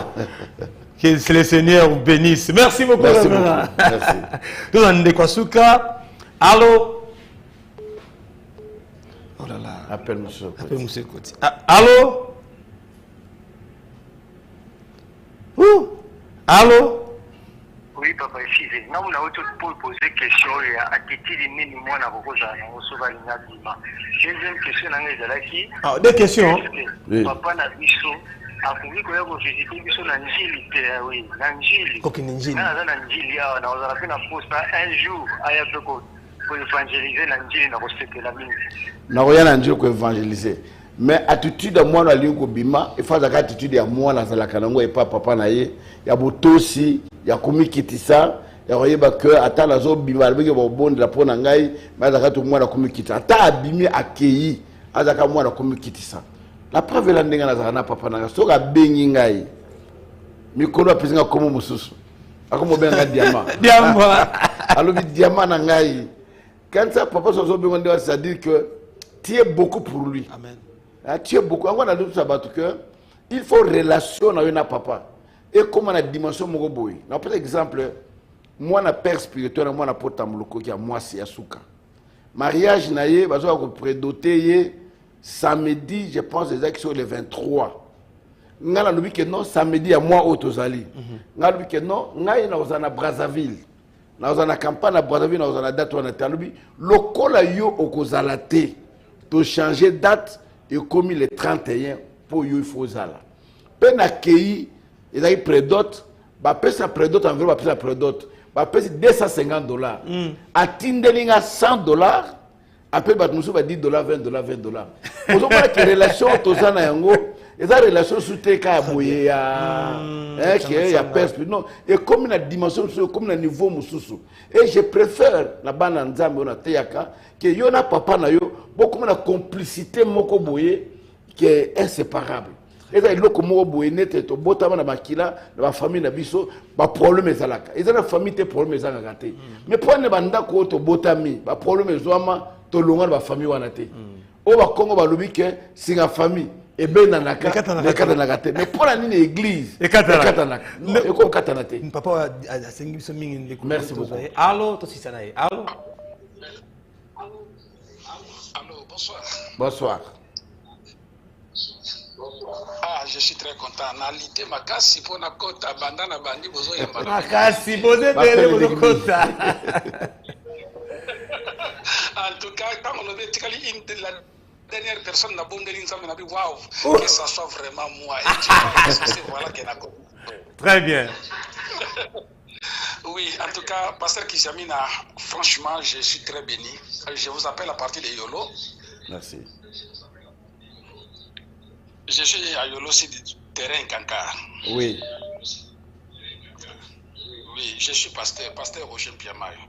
Que le Seigneur vous bénisse. Merci beaucoup, merci révérend. Merci. Tout en Dekwasuka. Allô? Oh là là. Appelle monsieur. Appelle monsieur Koti. Allô? Ouh? Allô? Oui, papa, excusez. Non, on a autre pour poser question. Il y a attitude ni moi na beaucoup j'en ai reçu la ligne. Deuxième question, ah, des questions. Oui. Papa na biso a connu qu'on a visité biso na njili oui, na njili. OK, njili. Na njili ya na on a fait na posta un jour aya pour évangéliser na njili na recette la mine. Na rien na njili ko évangéliser. Mais attitude à moi na lingo bima, il faut avoir attitude à moi na zala kanango et papa na ye, ya botosi, ya komikitisa, ya royeba que ata na zo bima benge bo bonde la pona ngai, mais azaka to moi na komikitisa. Ata abimi akei, azaka moi na komikitisa. La preuve la ndenga na zana papa na so ka bengi ngai. Mikolo apezinga komo mususu. Akomo benga diamant. Diamant. Alors bi diamant na ngai. Quand ça papa so benga ndewa, c'est-à-dire que tu es beaucoup pour lui. Amen. Tu es beaucoup. Encore dans tout ça, il faut relation avec un papa. Et comme la dimension de boy. Par exemple, moi, na père spirituel, moi, na porte amuloko qui a moi, c'est Asuka. Mariage, naïe, bah, je vais prédoter samedi, je pense, exactement sur le 23. Nga na que non, samedi à moi, au Tozali. Nga na que non, nga na Brazzaville. Na campagne à Brazzaville, na date, na talubi. Le col a yo au Kozalate. To changer date et comme le 31 pour yo il faut zala. Pen accueilli, ils ont prédote, bah pèse sa prédote environ, bah pèse sa prédote. Bah pèse $250. À Tindelinga $100. Après bah nous sommes $10, $20, $20. Pour ça que relation tozana yango, et ça relation sous teka boye ya ya pèse non et comme la dimension comme le niveau mususu. Et je préfère la bana nzambe na teyaka que yo na papa na yo beaucoup de complicité moko boye qui est inséparable. Et ça, il y a des boye net to botama na bakila na famille na biso ba problème ezalaka. Et ça la famille te problème ezalaka te. Mais pour ne banda ko to botami ba problème ezwama to longa ba famille wana te. O ba Congo ba lobi ke singa famille et ben nanaka na te. Mais pour la nini église et katana. Non, et ko katana te. Papa a sengi biso mingi. Merci beaucoup. Allô to sisana ye. Allô. Allô, bonsoir. Bonsoir. Ah, je suis très content. Nalité makasi pour na kota bandana bandi bozo ya makasi bozo tele bozo kota. En tout cas, quand on avait tikali la dernière personne na bondeli nzambe na bi waouh, que ça soit vraiment moi et tu vois c'est voilà que na. Très bien. Oui, en tout cas, pasteur Kijamina, franchement, je suis très béni. Je vous appelle à partir de Yolo. Merci. Je suis à Yolo, c'est du terrain Kankar. Oui. Oui, je suis pasteur Roger Piamayo.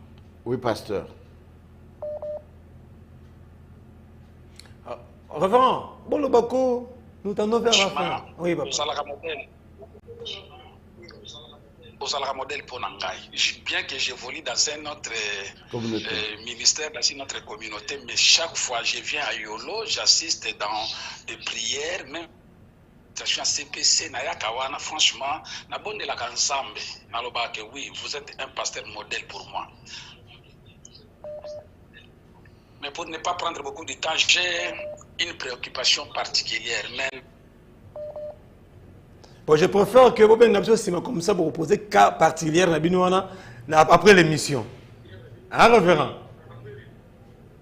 Oui, pasteur. Reverend, bon le bako, nous t'en vers la fin. Oui, papa. Au modèle pour Nangai. Bien que j'évolue dans un autre ministère, dans une autre communauté, mais chaque fois que je viens à Yolo, j'assiste dans des prières, même je suis en CPC, Nayakawana, franchement, na bonne de la ensemble, que oui, vous êtes un pasteur modèle pour moi. Mais pour ne pas prendre beaucoup de temps, j'ai une préoccupation particulière, même. Bon, je préfère que vous ayez comme ça pour poser cas particulier après l'émission. Un révérend.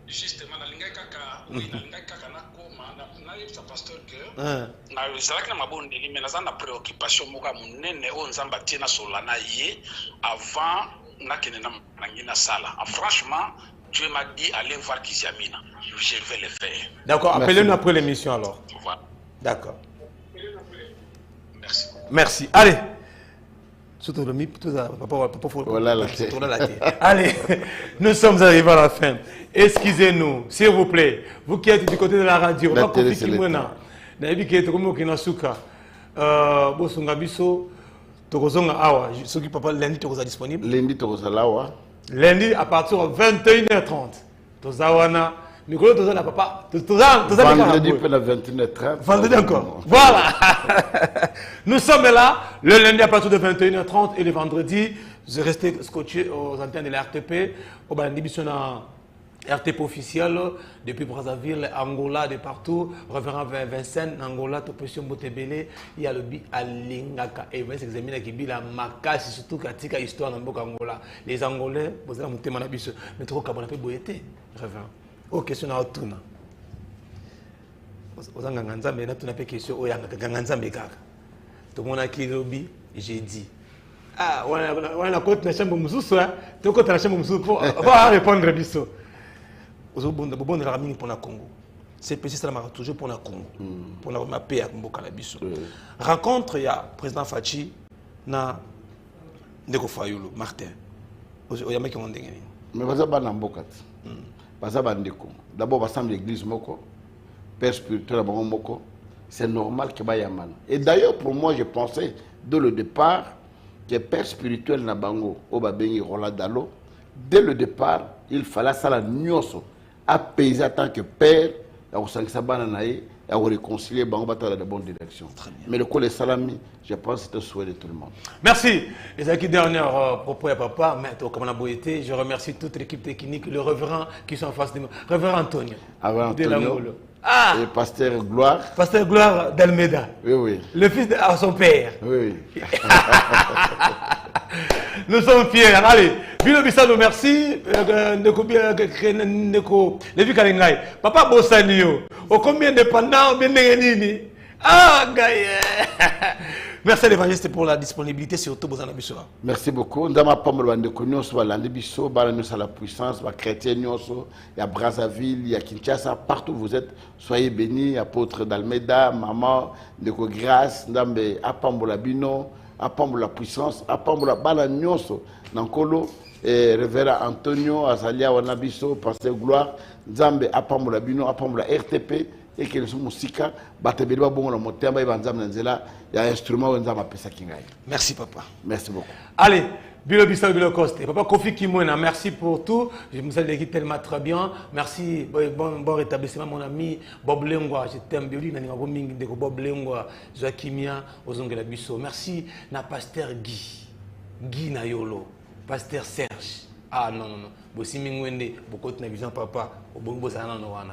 Justement, pasteur que na préoccupation avant sala. Franchement, Dieu m'a dit allez voir Kijamina. Je vais le faire. D'accord, appelez-nous après l'émission alors. Voilà. D'accord. Merci. Merci. Allez. Allez, nous sommes arrivés à la fin. Excusez-nous, s'il vous plaît. Vous qui êtes du côté de la radio, la télé, c'est disponible. Lundi à partir de 21h30. Vendredi pour la 21h30. Vendredi encore. Voilà. Nous sommes là le lundi à partir de 21h30 et le vendredi, je restais scotché aux antennes de la RTP. Au RTP officiel depuis Brazzaville, Angola, de partout. Révérend Vincent, Angola, Topession Botebele, il y a le bi Alingaka. Et Vincent examine qui bi la makasi, surtout Katika histoire dans Angola. Les Angolais, vous avez monté mon abus, mais trop comme on a fait boyété. Révérend. Ok, question à Otuna. Vous avez une question. Tout le monde a qui lobby, j'ai dit. Ah, on a côté la chambre Moussou, tu as côté la chambre Moussou pour répondre à Bisso. Vous avez bon de la ramine pour le Congo. C'est précis, ça m'a toujours pour le Congo. Pour la paix à Mboka-Bisso. Rencontre, il y a le président Fachi, na Ndeko Fayulu, Martin. Il y a qui ont dit. Mais vous avez un Mboka. D'abord, l'église moko, père spirituel moko, c'est normal que Bayaman. Et d'ailleurs, pour moi, je pensais dès le départ que père spirituel na bango, Obabengi Roladalo, dès le départ, il fallait ça la nyoso, apaiser en tant que père ya kosangisa bana na ye ya réconcilier bango batala de bonne direction. Mais le coup les salami, je pense que c'est un souhait de tout le monde. Merci. Et c'est qui dernière propos à papa, mais comme on a beau été, je remercie toute l'équipe technique, le révérend qui sont en face de moi. Révérend Antonio. Avant Antonio. Ah. Et pasteur Gloire. Pasteur Gloire d'Almeida. Oui, oui. Le fils de son père. Oui. Nous sommes fiers. Allez, Bilo Bissalo, merci. Levi Kalingai. Papa Bossanio. Au combien de pendant Benenini. Ah, Gaïe. Merci à l'évangéliste pour la disponibilité, surtout Bozana Bisso. Merci beaucoup. Nous avons pas mal de connaissances, Balande Bisso, Balande à la puissance, chrétien Nyoso, il y a Brazzaville, il y a Kinshasa, partout où vous êtes. Soyez bénis, apôtre d'Almeida, maman, Ndeko Grâce, Ndambe, Apambola Bino, Apambola puissance, Apambola Balande Nyoso, Nankolo, révérend Antonio, Azalia Wanabiso, pasteur Gloire, Nzambe, Apambola Bino, Apambola RTP. Et que nous sommes musika, batebeli ba bongo na motemba e banzam na nzela ya instrument wenza mapesa kingai. Merci papa. Merci beaucoup. Allez, Bilo Bissalo Bilo Coste. Papa Kofi Kimwena, merci pour tout. Je me salue tellement très bien. Merci, bon rétablissement mon ami Bob Lengwa. Je t'aime bien, nani ngabo mingi de Bob Lengwa, Joaquimia, Ozongela Bisso. Merci na pasteur Guy Nayolo, pasteur Serge. Ah non non non. Bossi mingwende bokoti na vision papa obongo bozana no wana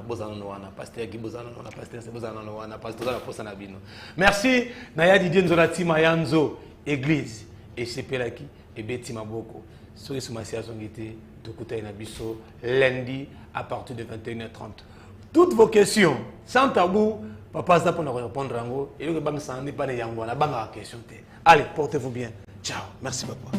pasteur Guy bozana no wana pasteur c'est bozana no wana pasteur la posa na bino. Merci na ya Didier Nzola Tima Yanzo église et sepelaki et beti maboko. Soki sumasi azongité tokuta na biso lundi à partir de 21h30. Toutes vos questions sans tabou papa za pour répondre ango et le bang sandi pas ne yango na banga question. Allez, portez-vous bien. Ciao. Merci papa.